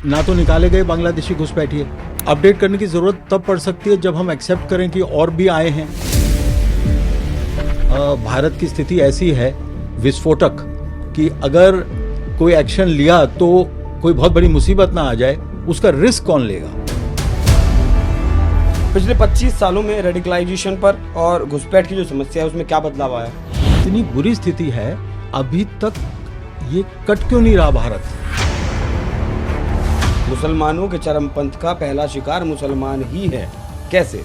ना तो निकाले गए बांग्लादेशी घुसपैठिए। अपडेट करने की जरूरत तब पड़ सकती है जब हम एक्सेप्ट करें कि और भी आए हैं। भारत की स्थिति ऐसी है विस्फोटक कि अगर कोई एक्शन लिया तो कोई बहुत बड़ी मुसीबत ना आ जाए, उसका रिस्क कौन लेगा। पिछले 25 सालों में रेडिकलाइजेशन पर और घुसपैठ की जो समस्या है उसमें क्या बदलाव आया? इतनी बुरी स्थिति है, अभी तक ये कट क्यों नहीं रहा भारत। मुसलमानों के चरमपंथ का पहला शिकार मुसलमान ही है, कैसे?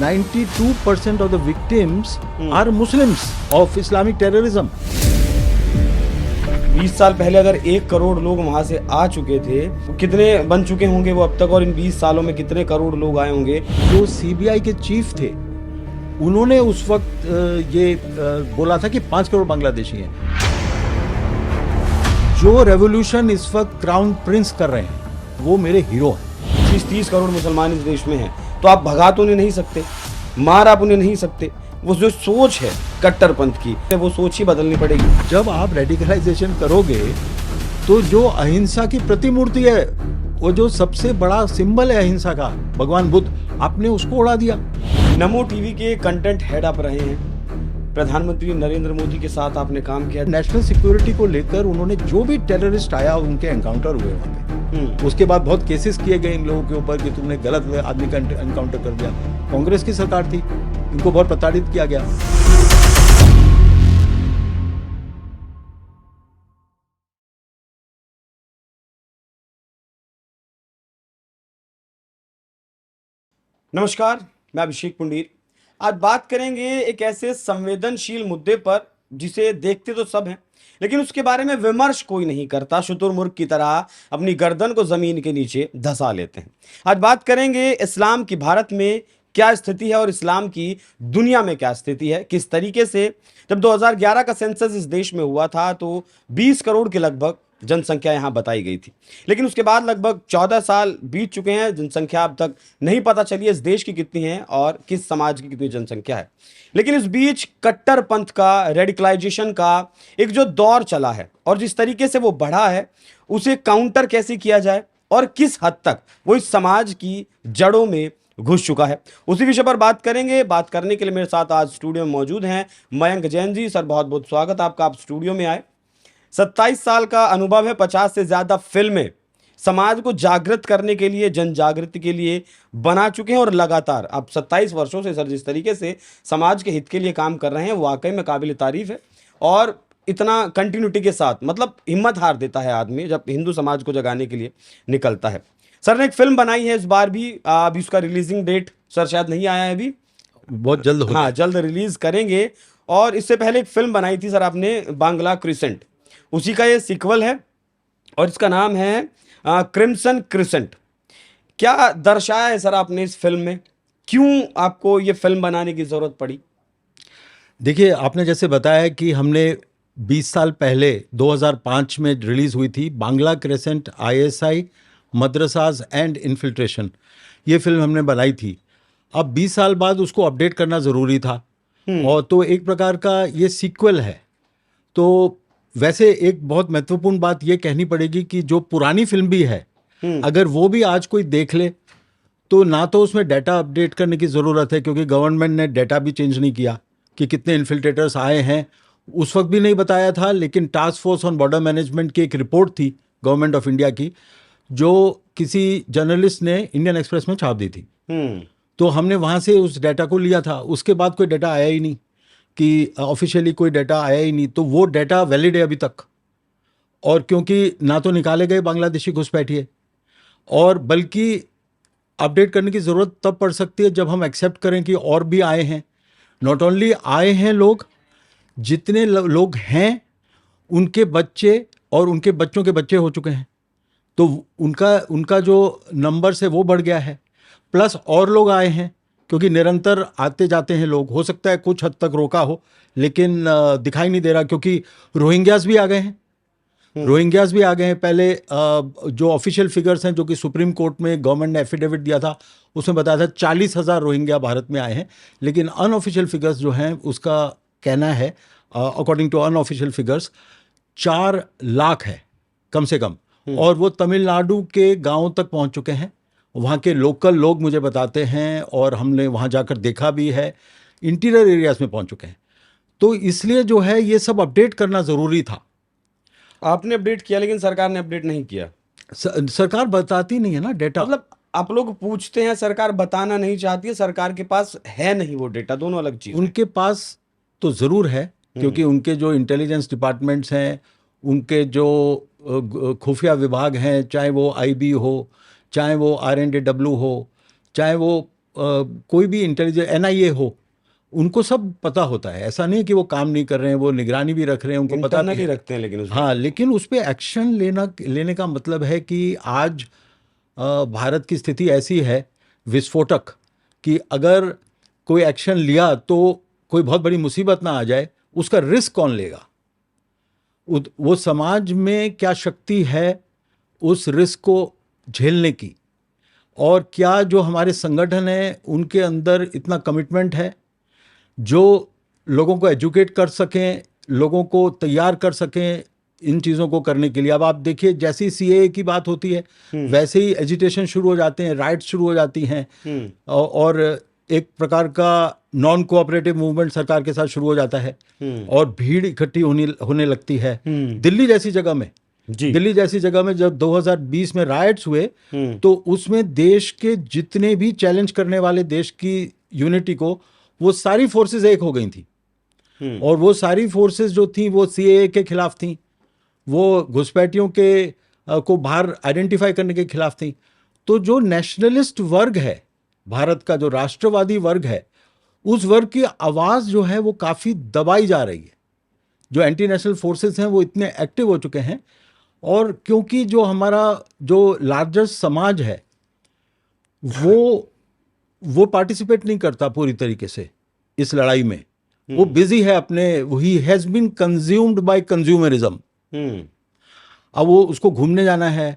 92% of the victims are Muslims of Islamic terrorism. 20 साल पहले अगर 1 करोड़ लोग वहां से आ चुके थे तो कितने बन चुके होंगे वो अब तक, और इन 20 सालों में कितने करोड़ लोग आए होंगे? जो सीबीआई के चीफ थे उन्होंने उस वक्त ये बोला था कि 5 करोड़ बांग्लादेशी हैं। जो रेवोल्यूशन इस वक्त क्राउन प्रिंस कर रहे हैं वो मेरे हीरो हैं। 30 करोड़ मुसलमान इस देश में हैं, तो आप भगा तो उन्हें नहीं सकते, मार आप उन्हें नहीं सकते। वो जो सोच है कट्टरपंथ की, वो सोच ही बदलनी पड़ेगी। जब आप रेडिकलाइजेशन करोगे तो जो अहिंसा की प्रतिमूर्ति है, वो जो सबसे बड़ा सिंबल है अहिंसा का, भगवान बुद्ध, आपने उसको उड़ा दिया। नमो टीवी के कंटेंट हेड आप रहे हैं, प्रधानमंत्री नरेंद्र मोदी के साथ आपने काम किया। नेशनल सिक्योरिटी को लेकर उन्होंने जो भी टेररिस्ट आया उनके एनकाउंटर हुए वहाँ पे। उसके बाद बहुत केसेस किए गए इन लोगों के ऊपर कि तुमने गलत आदमी का एनकाउंटर कर दिया। कांग्रेस की सरकार थी, इनको बहुत प्रताड़ित किया गया। नमस्कार, मैं अभिषेक पुंडीर। आज बात करेंगे एक ऐसे संवेदनशील मुद्दे पर जिसे देखते तो सब हैं, लेकिन उसके बारे में विमर्श कोई नहीं करता। शुतुरमुर्ग की तरह अपनी गर्दन को जमीन के नीचे धंसा लेते हैं। आज बात करेंगे इस्लाम की भारत में क्या स्थिति है और इस्लाम की दुनिया में क्या स्थिति है। किस तरीके से जब 2011 का सेंसस इस देश में हुआ था तो 20 करोड़ के लगभग जनसंख्या यहां बताई गई थी, लेकिन उसके बाद लगभग 14 साल बीत चुके हैं, जनसंख्या अब तक नहीं पता चली इस देश की कितनी है और किस समाज की कितनी जनसंख्या है। लेकिन इस बीच कट्टरपंथ का, रेडिकलाइजेशन का एक जो दौर चला है और जिस तरीके से वो बढ़ा है, उसे काउंटर कैसे किया जाए और किस हद तक वो इस समाज की जड़ों में घुस चुका है, उसी विषय पर बात करेंगे। बात करने के लिए मेरे साथ आज स्टूडियो में मौजूद हैं मयंक जैन जी। सर, बहुत बहुत स्वागत आपका, आप स्टूडियो में आए। 27 साल का अनुभव है, 50 से ज्यादा फिल्में समाज को जागृत करने के लिए, जन जागृति के लिए बना चुके हैं और लगातार अब 27 वर्षों से सर जिस तरीके से समाज के हित के लिए काम कर रहे हैं वाकई में काबिल तारीफ है। और इतना कंटिन्यूटी के साथ, मतलब हिम्मत हार देता है आदमी जब हिंदू समाज को जगाने के लिए निकलता है। सर ने एक फिल्म बनाई है इस बार भी, अभी उसका रिलीजिंग डेट सर शायद नहीं आया है अभी, बहुत जल्द होगा। हाँ, जल्द रिलीज करेंगे। और इससे पहले एक फिल्म बनाई थी सर आपने, बांग्ला क्रिसेंट, उसी का ये सीक्वल है और इसका नाम है क्रिम्सन क्रिसेंट। क्या दर्शाया है सर आपने इस फिल्म में, क्यों आपको ये फिल्म बनाने की जरूरत पड़ी? देखिए, आपने जैसे बताया कि हमने 20 साल पहले 2005 में रिलीज हुई थी Bangla crescent ISI मदरसाज and infiltration, ये फिल्म हमने बनाई थी। अब 20 साल बाद उसको अपडेट करना ज़रूरी था और तो एक प्रकार का ये सीक्वल है। तो वैसे एक बहुत महत्वपूर्ण बात ये कहनी पड़ेगी कि जो पुरानी फिल्म भी है, अगर वो भी आज कोई देख ले तो ना तो उसमें डाटा अपडेट करने की ज़रूरत है, क्योंकि गवर्नमेंट ने डाटा भी चेंज नहीं किया कि कितने इन्फिल्ट्रेटर्स आए हैं, उस वक्त भी नहीं बताया था। लेकिन task force on border management की एक रिपोर्ट थी गवर्नमेंट ऑफ इंडिया की, जो किसी जर्नलिस्ट ने इंडियन एक्सप्रेस में छाप दी थी। तो हमने वहाँ से उस डाटा को लिया था। उसके बाद कोई डाटा आया ही नहीं, कि ऑफिशियली कोई डाटा आया ही नहीं, तो वो डाटा वैलिड है अभी तक। और क्योंकि ना तो निकाले गए बांग्लादेशी घुसपैठिए, और बल्कि अपडेट करने की ज़रूरत तब पड़ सकती है जब हम एक्सेप्ट करें कि और भी आए हैं। नॉट ओनली आए हैं लोग, जितने लोग हैं उनके बच्चे और उनके बच्चों के बच्चे हो चुके हैं, तो उनका जो नंबर्स है वो बढ़ गया है। प्लस और लोग आए हैं, क्योंकि निरंतर आते जाते हैं लोग। हो सकता है कुछ हद तक रोका हो, लेकिन दिखाई नहीं दे रहा, क्योंकि रोहिंग्यास भी आ गए हैं। रोहिंग्यास भी आ गए हैं। पहले जो ऑफिशियल फिगर्स हैं, जो कि सुप्रीम कोर्ट में गवर्नमेंट ने एफिडेविट दिया था, उसमें बताया था 40,000 रोहिंग्या भारत में आए हैं। लेकिन अनऑफिशियल फिगर्स जो हैं उसका कहना है, according to unofficial figures, 4 lakh है कम से कम। और वो तमिलनाडु के गांवों तक पहुंच चुके हैं। वहाँ के लोकल लोग मुझे बताते हैं और हमने वहाँ जाकर देखा भी है, इंटीरियर एरियाज में पहुंच चुके हैं। तो इसलिए जो है ये सब अपडेट करना ज़रूरी था। आपने अपडेट किया लेकिन सरकार ने अपडेट नहीं किया। सरकार बताती नहीं है ना डेटा। मतलब आप लोग पूछते हैं, सरकार बताना नहीं चाहती है, सरकार के पास है नहीं वो डेटा, दोनों अलग चीज है। उनके पास तो ज़रूर है, क्योंकि उनके जो इंटेलिजेंस डिपार्टमेंट्स हैं, उनके जो खुफिया विभाग हैं, चाहे वो आईबी हो, चाहे वो आरएनडेडब्ल्यू हो, चाहे वो कोई भी इंटेलिजेंस एनआईए हो, उनको सब पता होता है। ऐसा नहीं कि वो काम नहीं कर रहे हैं, वो निगरानी भी रख रहे हैं, उनको पता भी इंटरनली है। रखते हैं लेकिन हाँ, लेकिन उस पर एक्शन लेने का मतलब है कि आज भारत की स्थिति ऐसी है विस्फोटक, कि अगर कोई एक्शन लिया तो कोई बहुत बड़ी मुसीबत ना आ जाए, उसका रिस्क कौन लेगा? वो समाज में क्या शक्ति है उस रिस्क को झेलने की, और क्या जो हमारे संगठन है उनके अंदर इतना कमिटमेंट है जो लोगों को एजुकेट कर सकें, लोगों को तैयार कर सकें इन चीज़ों को करने के लिए। अब आप देखिए, जैसे ही सीएए की बात होती है वैसे ही एजिटेशन शुरू हो जाते हैं, राइट्स शुरू हो जाती हैं, और एक प्रकार का नॉन कोऑपरेटिव मूवमेंट सरकार के साथ शुरू हो जाता है, और भीड़ इकट्ठी होने लगती है। दिल्ली जैसी जगह में दिल्ली जैसी जगह में जब 2020 में राइट्स हुए तो उसमें देश के जितने भी चैलेंज करने वाले देश की यूनिटी को, वो सारी फोर्सेस एक हो गई थी, और वो सारी फोर्सेस जो थी वो सीएए के खिलाफ थी, वो घुसपैठियों के को बाहर आइडेंटिफाई करने के खिलाफ थी। तो जो नेशनलिस्ट वर्ग है, भारत का जो राष्ट्रवादी वर्ग है, उस वर्ग की आवाज़ जो है वो काफ़ी दबाई जा रही है। जो एंटी नेशनल फोर्सेस हैं वो इतने एक्टिव हो चुके हैं, और क्योंकि जो हमारा जो लार्जेस्ट समाज है वो पार्टिसिपेट नहीं करता पूरी तरीके से इस लड़ाई में, वो बिजी है अपने, he has been consumed by consumerism. अब वो उसको घूमने जाना है,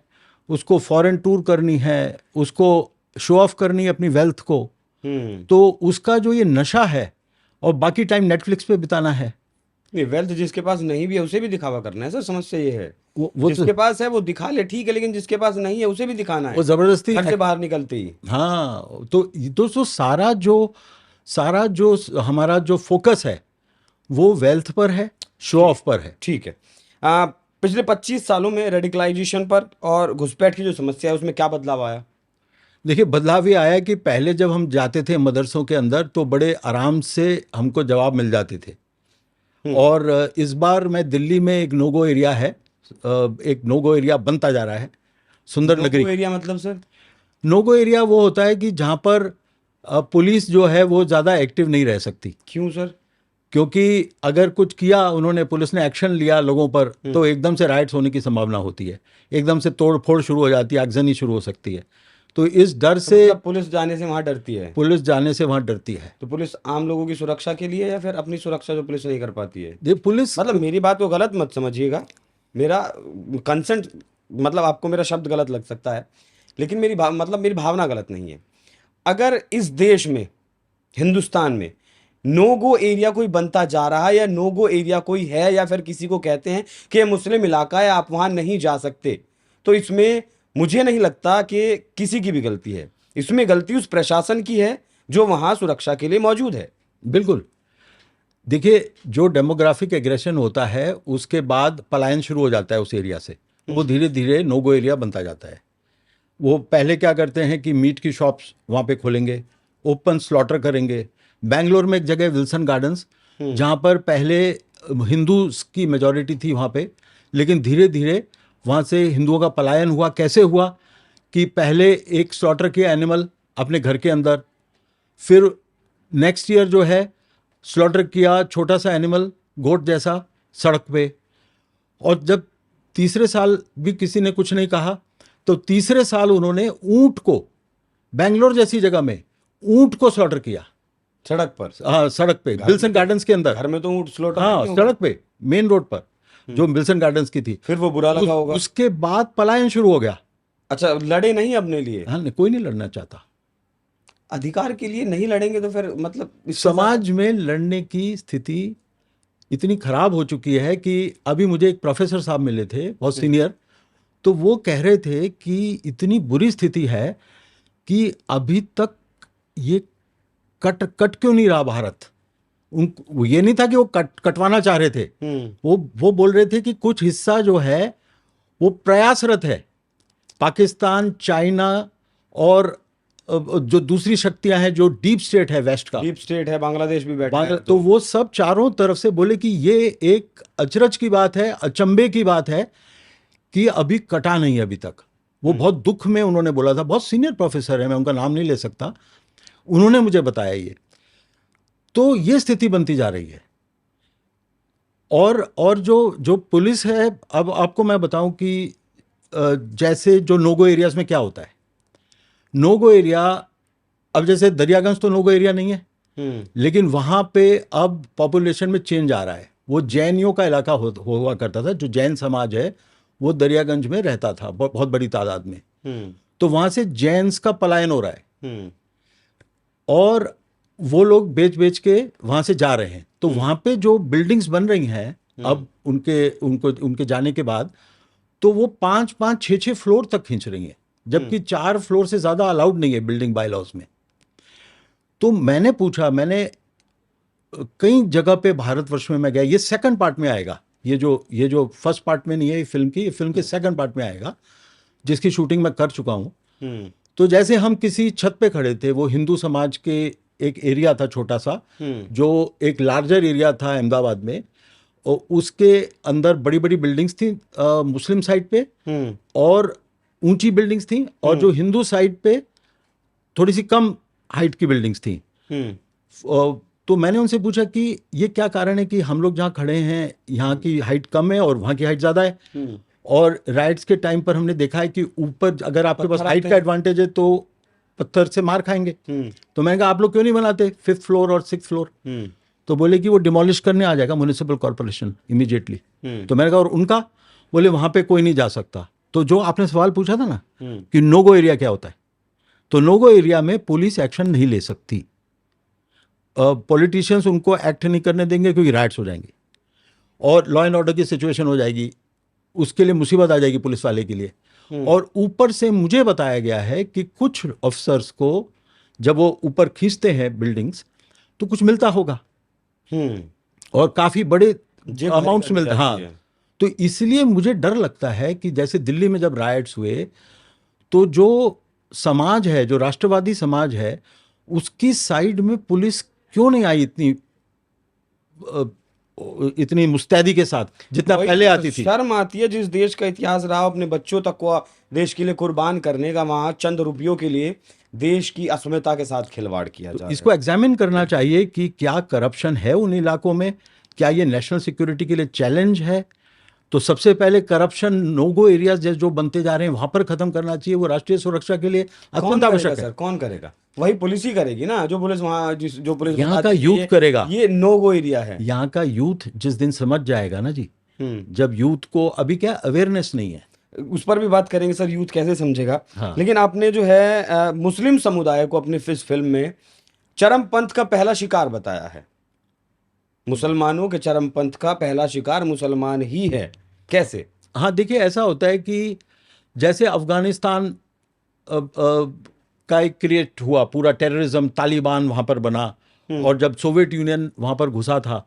उसको फॉरेन टूर करनी है, उसको शो ऑफ करनी है अपनी वेल्थ को, तो उसका जो ये नशा है, और बाकी टाइम नेटफ्लिक्स पे बिताना है। नहीं, वेल्थ जिसके पास नहीं भी है उसे भी दिखावा करना है सर, समस्या ये है। वो जिसके पास है वो दिखा ले, ठीक है, लेकिन जिसके पास नहीं है उसे भी दिखाना है, वो जबरदस्ती घर से बाहर निकलते ही। हाँ, तो सारा जो हमारा जो फोकस है वो वेल्थ पर है, शो ऑफ पर है। ठीक है। पिछले 25 सालों में रेडिकलाइजेशन पर और घुसपैठ की जो समस्या है उसमें क्या बदलाव आया? देखिए, बदलाव ये आया कि पहले जब हम जाते थे मदरसों के अंदर तो बड़े आराम से हमको जवाब मिल जाते थे, और इस बार मैं दिल्ली में एक नोगो एरिया है, एक नोगो एरिया बनता जा रहा है, सुंदर नगरी। एरिया मतलब सर? नोगो एरिया वो होता है कि जहाँ पर पुलिस जो है वो ज़्यादा एक्टिव नहीं रह सकती। क्यों सर? क्योंकि अगर कुछ किया उन्होंने, पुलिस ने एक्शन लिया लोगों पर, तो एकदम से राइट्स होने की संभावना होती है, एकदम से तोड़ फोड़ शुरू हो जाती है, आगजनी शुरू हो सकती है। तो इस डर से मतलब पुलिस जाने से वहां डरती है? पुलिस जाने से वहाँ डरती है। तो पुलिस आम लोगों की सुरक्षा के लिए या फिर अपनी सुरक्षा जो पुलिस नहीं कर पाती है? ये पुलिस मतलब मेरी बात को गलत मत समझिएगा, मेरा कंसेंट, मतलब आपको मेरा शब्द गलत लग सकता है, लेकिन मेरी भावना गलत नहीं है। अगर इस देश में, हिंदुस्तान में नो गो एरिया कोई बनता जा रहा है, या नो गो एरिया कोई है, या फिर किसी को कहते हैं कि ये मुस्लिम इलाका है आप वहां नहीं जा सकते, तो इसमें मुझे नहीं लगता कि किसी की भी गलती है। इसमें गलती उस प्रशासन की है जो वहां सुरक्षा के लिए मौजूद है। बिल्कुल। देखिए, जो डेमोग्राफिक एग्रेशन होता है उसके बाद पलायन शुरू हो जाता है उस एरिया से, वो धीरे धीरे नोगो एरिया बनता जाता है। वो पहले क्या करते हैं कि मीट की शॉप्स वहाँ पे खोलेंगे, ओपन स्लॉटर करेंगे। बेंगलोर में एक जगह विल्सन गार्डन्स, जहाँ पर पहले हिंदू की मेजॉरिटी थी वहाँ पे, लेकिन धीरे धीरे वहाँ से हिंदुओं का पलायन हुआ। कैसे हुआ कि पहले एक स्लॉटर किया एनिमल अपने घर के अंदर, फिर नेक्स्ट ईयर जो है स्लॉटर किया छोटा सा एनिमल गोट जैसा सड़क पे, और जब तीसरे साल भी किसी ने कुछ नहीं कहा तो तीसरे साल उन्होंने ऊंट को, बेंगलोर जैसी जगह में ऊंट को स्लॉटर किया सड़क पर? हाँ, सड़क पे, विल्सन गार्डन्स के अंदर। घर में तो ऊंट स्लॉटर हाँ, नहीं होगा। सड़क पे, मेन रोड पर, जो विल्सन गार्डन्स की थी। फिर वो बुरा लगा होगा। उसके बाद पलायन शुरू हो गया। अच्छा, लड़े नहीं अपने लिए? हाँ, कोई नहीं लड़ना चाहता। अधिकार के लिए नहीं लड़ेंगे तो फिर मतलब समाज में लड़ने की स्थिति इतनी खराब हो चुकी है कि अभी मुझे एक प्रोफेसर साहब मिले थे, बहुत सीनियर, तो वो कह रहे थे कि इतनी बुरी स्थिति है कि अभी तक ये कट क्यों नहीं रहा भारत। उन ये नहीं था कि वो कटवाना चाह रहे थे, वो बोल रहे थे कि कुछ हिस्सा जो है वो प्रयासरत है। पाकिस्तान, चाइना और जो दूसरी शक्तियां हैं, जो डीप स्टेट है वेस्ट का, डीप स्टेट है, बांग्लादेश भी बैठा है, तो वो सब चारों तरफ से बोले कि ये एक अचरज की बात है, अचंभे की बात है कि अभी कटा नहीं अभी तक। वो बहुत दुख में उन्होंने बोला था। बहुत सीनियर प्रोफेसर है, मैं उनका नाम नहीं ले सकता, उन्होंने मुझे बताया ये। तो ये स्थिति बनती जा रही है। और जो पुलिस है, अब आपको मैं बताऊं कि जैसे जो नोगो एरियाज में क्या होता है। नोगो एरिया, अब जैसे दरियागंज तो नोगो एरिया नहीं है, लेकिन वहां पे अब पॉपुलेशन में चेंज आ रहा है। वो जैनियों का इलाका हुआ करता था। जो जैन समाज है वो दरियागंज में रहता था बहुत बड़ी तादाद में। तो वहां से जैन्स का पलायन हो रहा है और वो लोग बेच बेच के वहां से जा रहे हैं। तो वहां पे जो बिल्डिंग्स बन रही हैं अब उनके जाने के बाद, तो वो 5-5, 6-6 फ्लोर तक खींच रही हैं, जबकि 4 फ्लोर से ज्यादा अलाउड नहीं है बिल्डिंग बाय लॉज में। तो मैंने पूछा, मैंने कई जगह पे भारतवर्ष में मैं गया, ये सेकंड पार्ट में आएगा, ये जो फर्स्ट पार्ट में नहीं है फिल्म की, ये फिल्म के सेकंड पार्ट में आएगा, जिसकी शूटिंग मैं कर चुका हूं। तो जैसे हम किसी छत पे खड़े थे, वो हिंदू समाज के एक एरिया था छोटा सा, जो एक लार्जर एरिया था अहमदाबाद में, और उसके अंदर बड़ी बड़ी बिल्डिंग्स थी मुस्लिम साइड पे, और ऊंची बिल्डिंग्स थी, और जो हिंदू साइड पे थोड़ी सी कम हाइट की बिल्डिंग्स थी। तो मैंने उनसे पूछा कि ये क्या कारण है कि हम लोग जहाँ खड़े हैं यहाँ की हाइट कम है और वहाँ की हाइट ज़्यादा है। और राइट्स के टाइम पर हमने देखा है कि ऊपर अगर आपके पास हाइट का एडवांटेज है तो पत्थर से मार खाएंगे। तो मैंने कहा आप लोग क्यों नहीं बनाते 5th फ्लोर और 6th फ्लोर। तो बोले कि वो डिमोलिश करने आ जाएगा म्युनिसिपल कॉर्पोरेशन इमीडिएटली। तो मैंने कहा और उनका, बोले वहाँ पे कोई नहीं जा सकता। तो जो आपने सवाल पूछा था ना कि नोगो एरिया क्या होता है, तो नोगो एरिया में पुलिस एक्शन नहीं ले सकती। पॉलिटिशियंस उनको एक्ट नहीं करने देंगे क्योंकि राइट्स हो जाएंगे और लॉ एंड ऑर्डर की सिचुएशन हो जाएगी, उसके लिए मुसीबत आ जाएगी पुलिस वाले के लिए। और ऊपर से मुझे बताया गया है कि कुछ ऑफिसर्स को जब वो ऊपर खींचते हैं बिल्डिंग्स तो कुछ मिलता होगा और काफी बड़े अमाउंट्स मिलते हैं। हाँ, तो इसलिए मुझे डर लगता है कि जैसे दिल्ली में जब राइट्स हुए तो जो समाज है, जो राष्ट्रवादी समाज है, उसकी साइड में पुलिस क्यों नहीं आई इतनी मुस्तैदी के साथ जितना पहले आती थी। शर्म आती है जिस देश का इतिहास रहा, अपने बच्चों तक को देश के लिए कुर्बान करने का, वहां चंद रुपयों के लिए देश की अस्मिता के साथ खिलवाड़ किया जा रहा है। इसको एग्जामिन करना चाहिए कि क्या करप्शन है उन इलाकों में, क्या ये नेशनल सिक्योरिटी के लिए चैलेंज है। तो सबसे पहले करप्शन नोगो एरियाज जो बनते जा रहे हैं वहां पर खत्म करना चाहिए। वो राष्ट्रीय सुरक्षा के लिए अत्यंत आवश्यक है। कौन करेगा? वही पुलिस ही करेगी ना। जो पुलिस वहां जो पुलिस यहाँ का यूथ करेगा। ये नोगो एरिया है। यहाँ का यूथ जिस दिन समझ जाएगा ना जी, जब यूथ को अभी क्या अवेयरनेस नहीं है, उस पर भी बात करेंगे सर, यूथ कैसे समझेगा। हाँ। लेकिन आपने जो है मुस्लिम समुदाय को अपनी इस फिल्म में चरमपंथ का पहला शिकार बताया है। मुसलमानों के चरमपंथ का पहला शिकार मुसलमान ही है, कैसे? हाँ, देखिए ऐसा होता है कि जैसे अफगानिस्तान का एक क्रिएट हुआ पूरा टेररिज्म, तालिबान वहां पर बना, और जब सोवियत यूनियन वहां पर घुसा था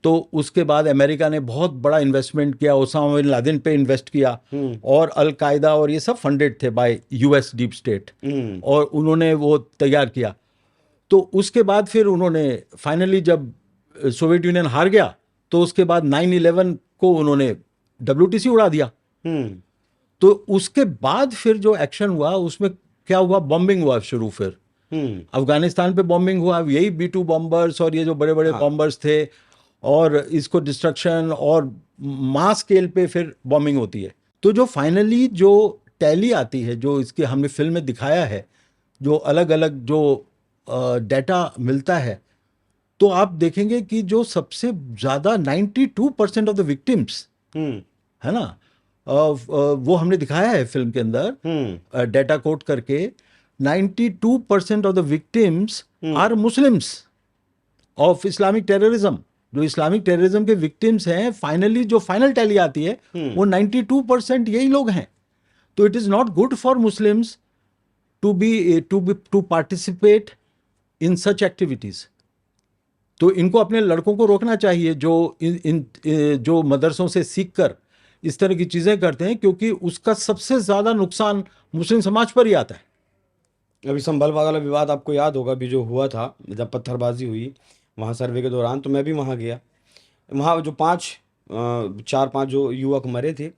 तो उसके बाद अमेरिका ने बहुत बड़ा इन्वेस्टमेंट किया, ओसामा बिन लादेन पे इन्वेस्ट किया, और अल कायदा और ये सब फंडेड थे बाय यूएस डीप स्टेट, और उन्होंने वो तैयार किया। तो उसके बाद फिर उन्होंने फाइनली जब सोवियत यूनियन हार गया तो उसके बाद 9/11 को उन्होंने WTC उड़ा दिया। तो उसके बाद फिर जो एक्शन हुआ उसमें क्या हुआ, बॉम्बिंग हुआ शुरू। फिर अफगानिस्तान पे बॉम्बिंग हुआ, यही B-2 बॉम्बर्स और ये जो बड़े बड़े बॉम्बर्स थे, और इसको डिस्ट्रक्शन और मास स्केल पे फिर बॉम्बिंग होती है। तो जो फाइनली जो टैली आती है, जो इसके हमने फिल्म में दिखाया है, जो अलग अलग जो डाटा मिलता है, तो आप देखेंगे कि जो सबसे ज्यादा 92% ऑफ द विक्टिम्स है ना, वो हमने दिखाया है फिल्म के अंदर डाटा कोट करके। 92% of the victims are Muslims of Islamic terrorism. जो इस्लामिक टेररिज्म के विक्टिम्स हैं, फाइनली जो फाइनल टैली आती है वो 92% यही लोग हैं। तो it is not good for Muslims to participate in such activities. तो इनको अपने लड़कों को रोकना चाहिए जो जो मदरसों से सीख कर इस तरह की चीज़ें करते हैं, क्योंकि उसका सबसे ज़्यादा नुकसान मुस्लिम समाज पर ही आता है। अभी संभल वाला विवाद आपको याद होगा, अभी जो हुआ था जब पत्थरबाजी हुई वहाँ सर्वे के दौरान, तो मैं भी वहाँ गया। वहाँ जो चार पांच जो युवक मरे थे,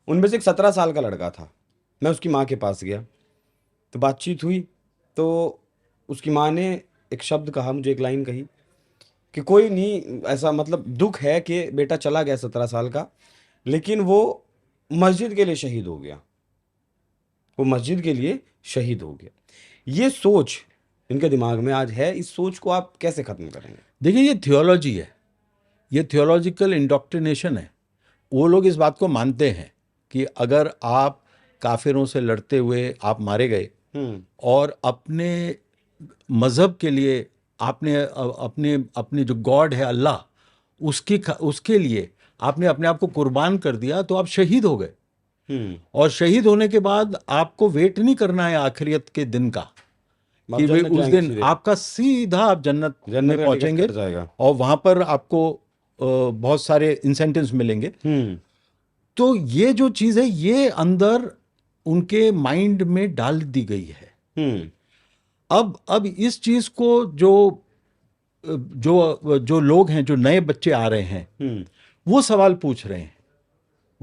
उनमें से एक 17 साल का लड़का था। मैं उसकी माँ के पास गया, तो बातचीत हुई। तो उसकी माँ ने एक शब्द कहा, मुझे एक लाइन कही कि कोई नहीं, ऐसा मतलब दुख है कि बेटा चला गया 17 साल का, लेकिन वो मस्जिद के लिए शहीद हो गया, वो मस्जिद के लिए शहीद हो गया। ये सोच इनके दिमाग में आज है, इस सोच को आप कैसे खत्म करेंगे? देखिए, ये थियोलॉजी है, ये थियोलॉजिकल इंडोक्ट्रिनेशन है। वो लोग इस बात को मानते हैं कि अगर आप काफिरों से लड़ते हुए आप मारे गए और अपने मज़हब के लिए आपने अपने अपने जो गॉड है अल्लाह, उसके लिए आपने अपने आप को कुर्बान कर दिया, तो आप शहीद हो गए। और शहीद होने के बाद आपको वेट नहीं करना है आखिरियत के दिन का आप कि वे जन्नत उस जाएंगे दिन सीधे, आपका सीधा आप जन्नत में जन्नत का टिकट पहुंचेंगे कट जाएगा। और वहां पर आपको बहुत सारे इंसेंटिव्स मिलेंगे। तो ये जो चीज़ है ये अंदर उनके माइंड में डाल दी गई है। अब इस चीज़ को जो लोग हैं, जो नए बच्चे आ रहे हैं, वो सवाल पूछ रहे हैं।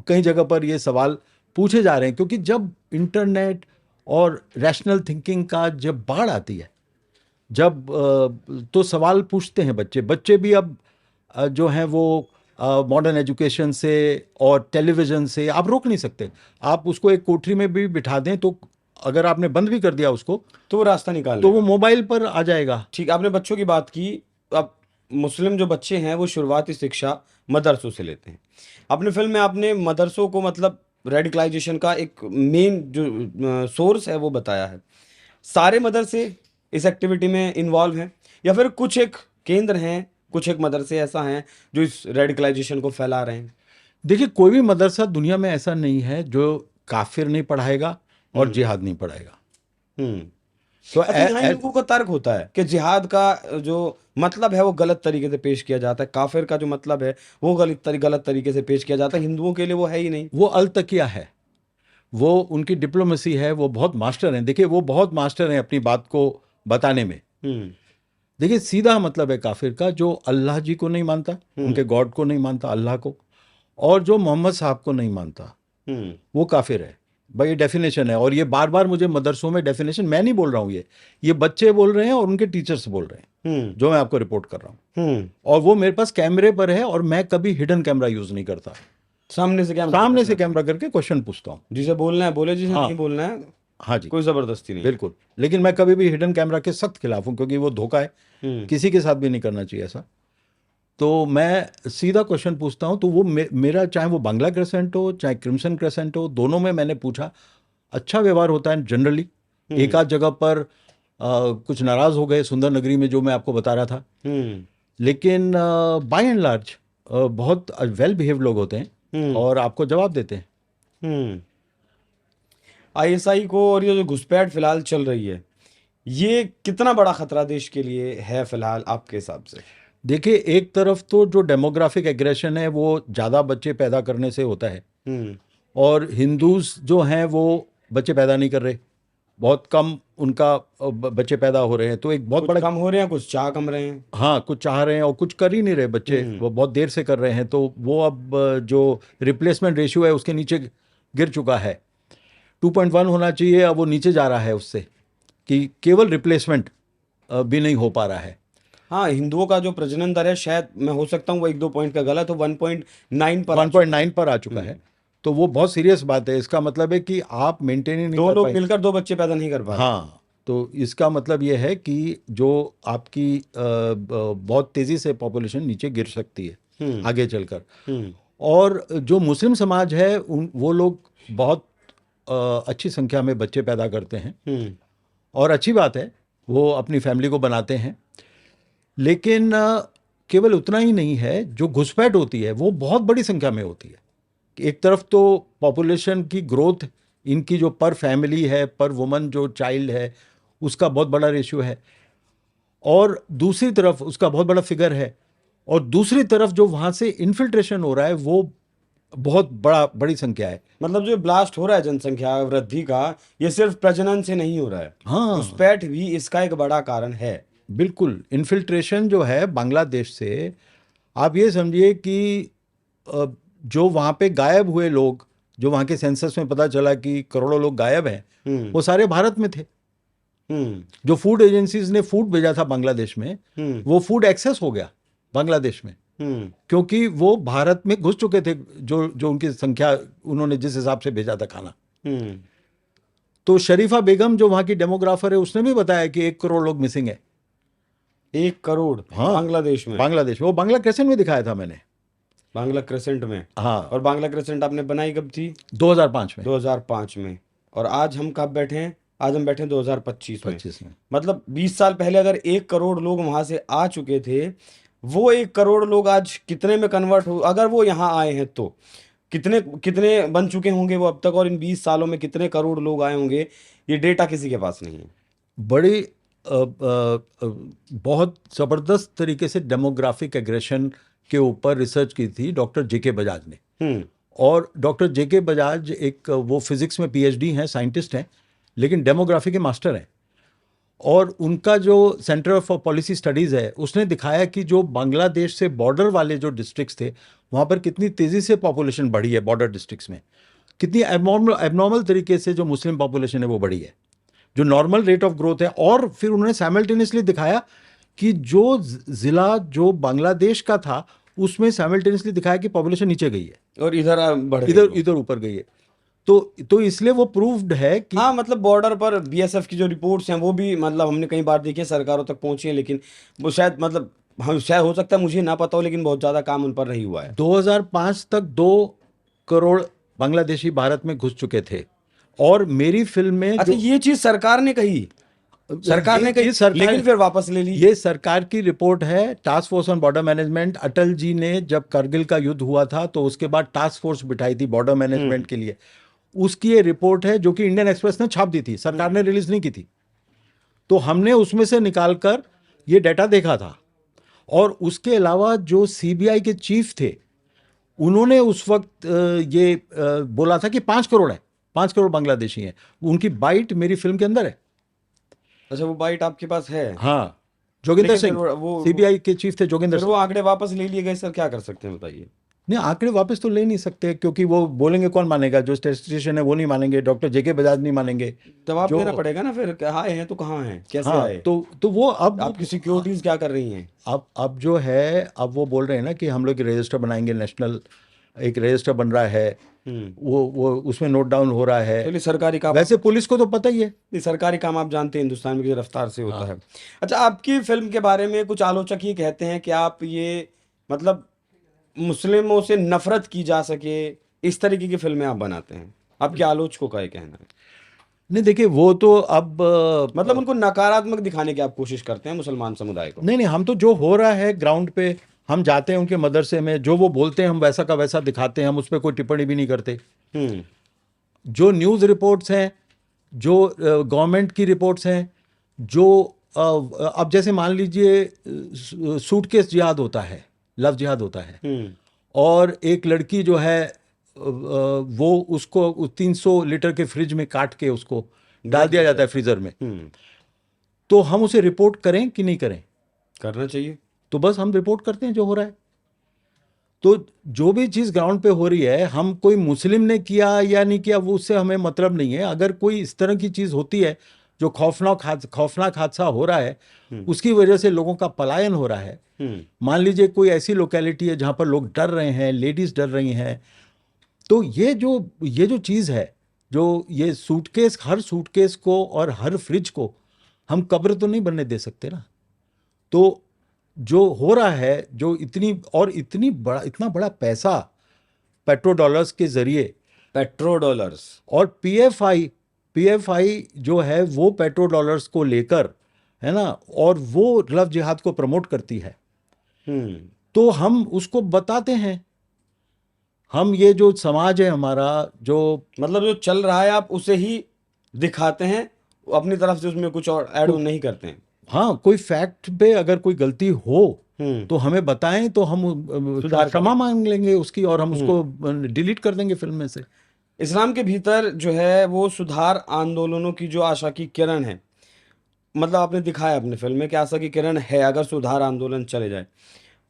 कई जगह पर ये सवाल पूछे जा रहे हैं, क्योंकि जब इंटरनेट और रैशनल थिंकिंग का जब बाढ़ आती है, जब तो सवाल पूछते हैं बच्चे भी। अब जो हैं वो मॉडर्न एजुकेशन से और टेलीविज़न से आप रोक नहीं सकते। आप उसको एक कोठरी में भी बिठा दें, तो अगर आपने बंद भी कर दिया उसको, तो वो रास्ता निकाल तो लेगा। वो मोबाइल पर आ जाएगा। ठीक, आपने बच्चों की बात की। अब मुस्लिम जो बच्चे हैं वो शुरुआती शिक्षा मदरसों से लेते हैं। अपने फिल्म में आपने मदरसों को मतलब रेडिकलाइजेशन का एक मेन जो सोर्स है वो बताया है। सारे मदरसे इस एक्टिविटी में इन्वॉल्व हैं, या फिर कुछ एक केंद्र हैं, कुछ एक मदरसे ऐसा हैं जो इस रेडिकलाइजेशन को फैला रहे हैं? देखिए, कोई भी मदरसा दुनिया में ऐसा नहीं है जो काफिर नहीं पढ़ाएगा और जिहाद नहीं पढ़ाएगा। तो अच्छा, यहाँ इन लोगों का तर्क होता है कि जिहाद का जो मतलब है वो गलत तरीके से पेश किया जाता है, काफिर का जो मतलब है वो गलत तरीके से पेश किया जाता है, हिंदुओं के लिए वो है ही नहीं। वो अलतकिया है, वो उनकी डिप्लोमेसी है, वो बहुत मास्टर हैं। देखिए, वो बहुत मास्टर हैं अपनी बात को बताने में। देखिए, सीधा मतलब है काफिर का जो अल्लाह जी को नहीं मानता, उनके गॉड को नहीं मानता, अल्लाह को, और जो मोहम्मद साहब को नहीं मानता, वो काफिर है। भाई, ये डेफिनेशन है। और ये बार बार मुझे मदरसों में डेफिनेशन, मैं नहीं बोल रहा हूँ, ये बच्चे बोल रहे हैं और उनके टीचर्स बोल रहे हैं, जो मैं आपको रिपोर्ट कर रहा हूँ। और वो मेरे पास कैमरे पर है, और मैं कभी हिडन कैमरा यूज नहीं करता। सामने से कैमरा करके क्वेश्चन पूछता हूँ। जिसे बोलना है बोले, जिसे हाँ, नहीं बोलना है हाँ जी, कोई जबरदस्ती नहीं। बिल्कुल। लेकिन मैं कभी भी हिडन कैमरा के सख्त खिलाफ हूँ, क्योंकि वो धोखा है, किसी के साथ भी नहीं करना चाहिए ऐसा। तो मैं सीधा क्वेश्चन पूछता हूँ। तो वो मेरा, चाहे वो बांग्ला क्रेसेंट हो चाहे क्रिम्सन क्रेसेंट हो, दोनों में मैंने पूछा। अच्छा व्यवहार होता है जनरली। एक आध जगह पर कुछ नाराज हो गए, सुंदर नगरी में जो मैं आपको बता रहा था, लेकिन बाय एंड लार्ज बहुत वेल बिहेव लोग होते हैं और आपको जवाब देते हैं। आईएसआई को और ये जो घुसपैठ फिलहाल चल रही है, ये कितना बड़ा खतरा देश के लिए है फिलहाल आपके हिसाब से? देखिए, एक तरफ तो जो डेमोग्राफिक एग्रेशन है वो ज़्यादा बच्चे पैदा करने से होता है, और हिंदूज जो हैं वो बच्चे पैदा नहीं कर रहे, बहुत कम उनका बच्चे पैदा हो रहे हैं। तो एक बहुत कुछ बड़ा, कम हो रहे हैं, कुछ चाह कम रहे हैं। हाँ, कुछ चाह रहे हैं और कुछ कर ही नहीं रहे बच्चे, वो बहुत देर से कर रहे हैं। तो वो अब जो रिप्लेसमेंट रेशियो है उसके नीचे गिर चुका है। 2.1 होना चाहिए, अब वो नीचे जा रहा है उससे, कि केवल रिप्लेसमेंट भी नहीं हो पा रहा है। हाँ, हिंदुओं का जो प्रजनन दर है, शायद मैं हो सकता हूँ वो 1-2 पॉइंट का गलत हो, 1.9 पर 1.9 पर आ चुका है। तो वो बहुत सीरियस बात है। इसका मतलब है कि आप मेंटेन ही नहीं दो कर लोग पाए। मिलकर 2 बच्चे पैदा नहीं कर पा रहे। हाँ, तो इसका मतलब ये है कि जो आपकी बहुत तेज़ी से पॉपुलेशन नीचे गिर सकती है आगे चलकर। और जो मुस्लिम समाज है वो लोग बहुत अच्छी संख्या में बच्चे पैदा करते हैं, और अच्छी बात है, वो अपनी फैमिली को बनाते हैं। लेकिन केवल उतना ही नहीं है, जो घुसपैठ होती है वो बहुत बड़ी संख्या में होती है। एक तरफ तो पॉपुलेशन की ग्रोथ इनकी जो पर फैमिली है, पर वुमन जो चाइल्ड है, उसका बहुत बड़ा रेशियो है, और दूसरी तरफ उसका बहुत बड़ा फिगर है, और दूसरी तरफ जो वहाँ से इन्फिल्ट्रेशन हो रहा है वो बहुत बड़ी संख्या है। मतलब जो ब्लास्ट हो रहा है जनसंख्या वृद्धि का, ये सिर्फ प्रजनन से नहीं हो रहा है, हाँ, घुसपैठ भी इसका एक बड़ा कारण है। बिल्कुल। इन्फिल्ट्रेशन जो है बांग्लादेश से, आप ये समझिए कि अ, जो वहाँ पे गायब हुए लोग, जो वहाँ के सेंसस में पता चला कि करोड़ों लोग गायब हैं, वो सारे भारत में थे। जो फूड एजेंसीज ने फूड भेजा था बांग्लादेश में, वो फूड एक्सेस हो गया बांग्लादेश में, क्योंकि वो भारत में घुस चुके थे, जो जो उनकी संख्या, उन्होंने जिस हिसाब से भेजा था खाना। तो शरीफा बेगम जो वहाँ की डेमोग्राफर है, उसने भी बताया कि 1 करोड़ लोग मिसिंग है। 1 करोड़ हाँ, बांग्लादेश में? बांग्लादेश में। वो बांग्ला क्रेसेंट में दिखाया था मैंने। बांग्ला क्रेसेंट में? हाँ, और बांग्ला क्रेसेंट आपने बनाई कब थी? 2005 में। 2005 में। और आज हम कब बैठे हैं? आज हम बैठे हैं 2025 में। 25 में। मतलब 20 साल पहले अगर 1 करोड़ लोग वहां से आ चुके थे, वो 1 करोड़ लोग आज कितने में कन्वर्ट हो, अगर वो यहाँ आए हैं तो कितने कितने बन चुके होंगे वो अब तक, और इन 20 सालों में कितने करोड़ लोग आए होंगे, ये डेटा किसी के पास नहीं है। बड़ी बहुत ज़बरदस्त तरीके से डेमोग्राफिक एग्रेशन के ऊपर रिसर्च की थी डॉक्टर जेके बजाज ने। और डॉक्टर जेके बजाज एक, वो फिजिक्स में पीएचडी हैं, साइंटिस्ट हैं, लेकिन डेमोग्राफी के मास्टर हैं। और उनका जो सेंटर फॉर पॉलिसी स्टडीज़ है, उसने दिखाया कि जो बांग्लादेश से बॉर्डर वाले जो डिस्ट्रिक्ट्स थे, वहाँ पर कितनी तेज़ी से पॉपुलेशन बढ़ी है बॉर्डर डिस्ट्रिक्ट्स में, कितनी एबनॉर्मल तरीके से जो मुस्लिम पॉपुलेशन है वो बढ़ी है, जो नॉर्मल रेट ऑफ ग्रोथ है। और फिर उन्होंने साइमल्टेनियसली दिखाया कि जो ज़िला जो बांग्लादेश का था, उसमें साइमल्टेनियसली दिखाया कि पॉपुलेशन नीचे गई है और इधर बढ़ गई इधर वो। इधर ऊपर गई है। तो इसलिए वो प्रूव्ड है कि हाँ, मतलब बॉर्डर पर बीएसएफ की जो रिपोर्ट्स हैं वो भी, मतलब हमने कई बार देखी है, सरकारों तक पहुंची हैं, लेकिन वो शायद, मतलब हम शायद, हो सकता है मुझे ना पता हो, लेकिन बहुत ज़्यादा काम उन पर नहीं हुआ है। 2005 तक 2 करोड़ बांग्लादेशी भारत में घुस चुके थे। और मेरी फिल्म में अच्छा, ये चीज़ सरकार ने कही? सरकार ने कही, लेकिन फिर वापस ले ली? ये सरकार की रिपोर्ट है, task force on border management. Atal ji ने जब करगिल का युद्ध हुआ था, तो उसके बाद टास्क फोर्स बिठाई थी बॉर्डर मैनेजमेंट के लिए। उसकी ये रिपोर्ट है, जो कि इंडियन एक्सप्रेस ने छाप दी थी, सरकार ने रिलीज नहीं की थी। तो हमने उसमें से निकालकर ये डाटा देखा था। और उसके अलावा जो सीबीआई के चीफ थे, उन्होंने उस वक्त ये बोला था कि 5 करोड़ है, 5 करोड़ बांग्लादेशी हैं। उनकी बाइट मेरी फिल्म के अंदर है। अच्छा, वो बाइट आपके पास है? हाँ, जोगिंदर लेकिन फिर सिंह, वो सीबीआई के चीफ थे जोगिंदर फिर सिंह। वो आंकड़े वापस ले लिए गए सर, क्या कर सकते हैं बताइए? नहीं, आंकड़े वापस तो ले नहीं सकते, क्योंकि वो बोलेंगे, कौन मानेगा? जो स्टेटिस्टिशियन है वो नहीं मानेंगे, डॉक्टर जेके बजाज नहीं मानेंगे। जवाब जो देना पड़ेगा ना फिर, आए हैं तो कहाँ हैं, कैसे हाँ, आए? तो वो अब आपकी सिक्योरिटीज क्या कर रही हैं? अब जो है, अब वो बोल रहे हैं ना कि हम लोग रजिस्टर बनाएंगे, नेशनल एक रजिस्टर बन रहा है, वो उसमें नोट डाउन हो रहा है। चलिए, सरकारी काम। वैसे पुलिस को तो पता ही है। नहीं, सरकारी काम आप जानते हैं हिंदुस्तान में किस रफ्तार से होता है। अच्छा, आपकी फिल्म के बारे में कुछ आलोचक ये कहते हैं कि आप ये, मतलब मुस्लिमों से नफरत की जा सके, इस तरीके की फिल्में आप बनाते हैं। आपके आलोचकों का ये कहना है। नहीं, देखिए, वो तो अब मतलब उनको नकारात्मक दिखाने की आप कोशिश करते हैं मुसलमान समुदाय को? नहीं, हम तो जो हो रहा है ग्राउंड पे, हम जाते हैं उनके मदरसे में, जो वो बोलते हैं हम वैसा का वैसा दिखाते हैं, हम उस पर कोई टिप्पणी भी नहीं करते। जो न्यूज़ रिपोर्ट्स हैं, जो गवर्नमेंट की रिपोर्ट्स हैं, जो अब जैसे मान लीजिए सूटकेस जिहाद होता है, लव जिहाद होता है, और एक लड़की जो है वो उसको 300 लीटर के फ्रिज में काट के उसको डाल दिया जाता है फ्रीजर में। तो हम उसे रिपोर्ट करें कि नहीं करें? करना चाहिए। तो बस हम रिपोर्ट करते हैं जो हो रहा है। तो जो भी चीज़ ग्राउंड पे हो रही है, हम कोई मुस्लिम ने किया या नहीं किया, वो उससे हमें मतलब नहीं है। अगर कोई इस तरह की चीज़ होती है, जो खौफनाक हादसा हो रहा है, उसकी वजह से लोगों का पलायन हो रहा है, मान लीजिए कोई ऐसी लोकेलिटी है जहाँ पर लोग डर रहे हैं, लेडीज़ डर रही हैं, तो ये जो चीज़ है, जो ये हर सूटकेस को और हर फ्रिज को हम कब्र तो नहीं बनने दे सकते ना। तो जो हो रहा है, जो इतना बड़ा पैसा पेट्रो डॉलर्स के जरिए, पेट्रो डॉलर्स, और पीएफआई जो है वो पेट्रो डॉलर्स को लेकर, है ना, और वो लव जिहाद को प्रमोट करती है। तो हम उसको बताते हैं, हम ये जो समाज है हमारा, जो मतलब जो चल रहा है आप उसे ही दिखाते हैं, अपनी तरफ से उसमें कुछ और ऐड तो नहीं करते हैं। हाँ, कोई फैक्ट पे अगर कोई गलती हो हम्म। तो हमें बताएं, तो हम सुधार क्षमा करें। मांग लेंगे उसकी, और हम हम्म। उसको डिलीट कर देंगे फिल्म में से। इस्लाम के भीतर जो है वो सुधार आंदोलनों की जो आशा की किरण है, मतलब आपने दिखाया अपने फिल्म में कि आशा की किरण है अगर सुधार आंदोलन चले जाए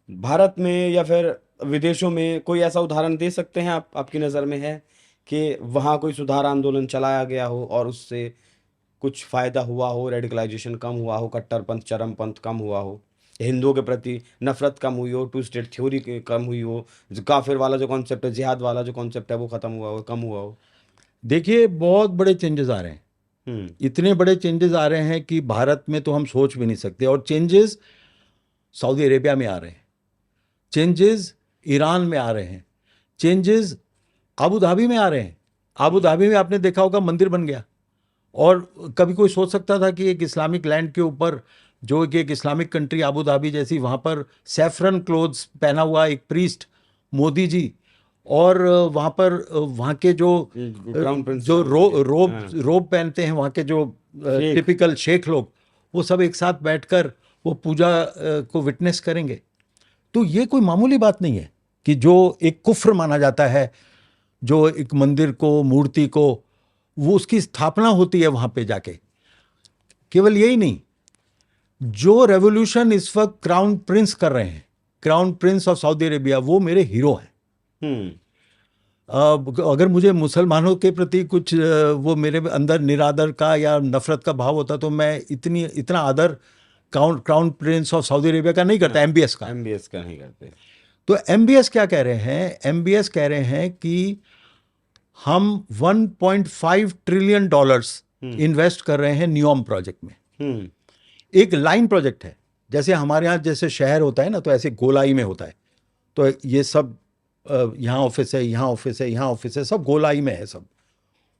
भारत में या फिर विदेशों में। कोई ऐसा उदाहरण दे सकते हैं आप, आपकी नज़र में है कि वहाँ कोई सुधार आंदोलन चलाया गया हो और उससे कुछ फायदा हुआ हो, रेडिकलाइजेशन कम हुआ हो, कट्टरपंथ चरमपंथ कम हुआ हो, हिंदुओं के प्रति नफरत कम हुई हो, टू स्टेट थ्योरी कम हुई हो, जो काफिर वाला जो कॉन्सेप्ट है, जिहाद वाला जो कॉन्सेप्ट है वो खत्म हुआ हो, कम हुआ हो? देखिए, बहुत बड़े चेंजेस आ रहे हैं। हम्म। इतने बड़े चेंजेस आ रहे हैं कि भारत में तो हम सोच भी नहीं सकते। और चेंजेस सऊदी अरेबिया में आ रहे हैं, चेंजेस ईरान में आ रहे हैं, चेंजेस अबू धाबी में आ रहे हैं। अबू धाबी में आपने देखा होगा मंदिर बन गया। और कभी कोई सोच सकता था कि एक इस्लामिक लैंड के ऊपर, जो कि एक इस्लामिक कंट्री अबू धाबी जैसी, वहाँ पर सैफरन क्लोथ्स पहना हुआ एक प्रीस्ट मोदी जी, और वहाँ पर वहाँ के क्राउन प्रिंस जो रोब हाँ, रोब पहनते हैं वहाँ के जो शेख। टिपिकल शेख लोग, वो सब एक साथ बैठकर वो पूजा को विटनेस करेंगे। तो ये कोई मामूली बात नहीं है कि जो एक कुफ्र माना जाता है, जो एक मंदिर को, मूर्ति को, वो उसकी स्थापना होती है वहां पे जाके। केवल यही नहीं, जो रेवोल्यूशन इस वक्त क्राउन प्रिंस कर रहे हैं, crown Prince of Saudi Arabia, वो मेरे हीरो हैं। हम्म। अगर मुझे मुसलमानों के प्रति कुछ वो मेरे अंदर निरादर का या नफरत का भाव होता, तो मैं इतना आदर crown Prince of Saudi Arabia का नहीं करता, एमबीएस का। एमबीएस का नहीं करते। तो एमबीएस क्या कह रहे हैं? एमबीएस कह रहे हैं कि हम 1.5 ट्रिलियन डॉलर्स इन्वेस्ट कर रहे हैं न्यूयॉर्म प्रोजेक्ट में। हम्म। एक लाइन प्रोजेक्ट है, जैसे हमारे यहाँ जैसे शहर होता है ना, तो ऐसे गोलाई में होता है। तो ये सब यहाँ ऑफिस है, यहाँ ऑफिस है, यहाँ ऑफिस है, सब गोलाई में है सब।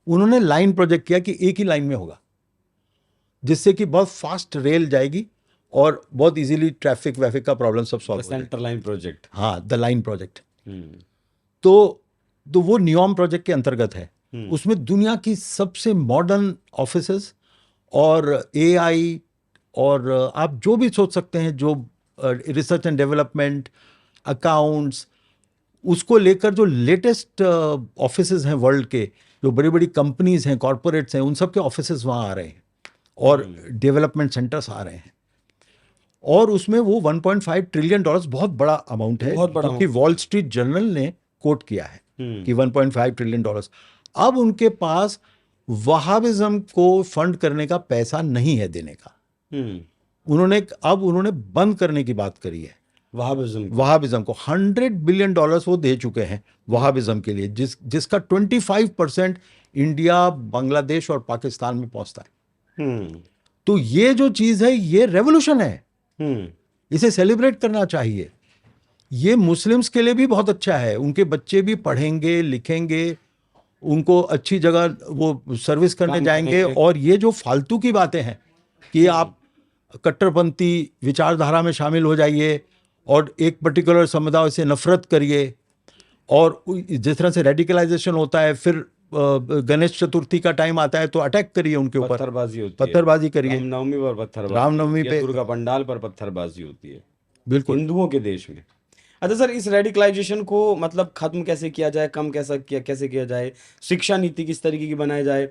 उन्होंने लाइन प्रोजेक्ट किया कि एक ही लाइन में होगा, जिससे कि बहुत फास्ट रेल जाएगी और बहुत इजीली ट्रैफिक वैफिक का प्रॉब्लम सब सॉल्व हो जाएगा। Centre line project. हाँ, द लाइन प्रोजेक्ट। हम्म। तो वो न्यूयॉर्म प्रोजेक्ट के अंतर्गत है। उसमें दुनिया की सबसे मॉडर्न ऑफिसेस और एआई और आप जो भी सोच सकते हैं, जो रिसर्च एंड डेवलपमेंट, अकाउंट्स, उसको लेकर जो लेटेस्ट ऑफिसेज हैं वर्ल्ड के, जो बड़ी बड़ी कंपनीज हैं, कॉरपोरेट्स हैं, उन सब के ऑफिसेज वहाँ आ रहे हैं और डेवलपमेंट सेंटर्स आ रहे हैं। और उसमें वो 1.5 ट्रिलियन डॉलर्स बहुत बड़ा अमाउंट है, बहुत बड़ा जो कि वॉल स्ट्रीट जर्नल ने कोट किया है कि 1.5 ट्रिलियन डॉलर्स। अब उनके पास वहाबिज्म को फंड करने का पैसा नहीं है देने का। उन्होंने बंद करने की बात करी है वहाबिज्म को। 100 बिलियन डॉलर्स वो दे चुके हैं वहाबिज्म के लिए, जिसका 25% इंडिया, बांग्लादेश और पाकिस्तान में पहुंचता है। तो ये जो चीज है, ये रेवोल्यूशन है। इसे सेलिब्रेट करना चाहिए। ये मुस्लिम्स के लिए भी बहुत अच्छा है, उनके बच्चे भी पढ़ेंगे, लिखेंगे, उनको अच्छी जगह वो सर्विस करने जाएंगे। और ये जो फालतू की बातें हैं कि आप कट्टरपंथी विचारधारा में शामिल हो जाइए और एक पर्टिकुलर समुदाय से नफरत करिए, और जिस तरह से रेडिकलाइजेशन होता है, फिर गणेश चतुर्थी का टाइम आता है तो अटैक करिए उनके ऊपर, पत्थरबाजी करिए, रामनवमी पर पत्थरबाजी, रामनवमी पे, दुर्गा पंडाल पर पत्थरबाजी होती है बिल्कुल हिंदुओं के देश में। अच्छा सर, इस रेडिकलाइजेशन को मतलब खत्म कैसे किया जाए, कम कैसे किया जाए, शिक्षा नीति किस तरीके की बनाई जाए,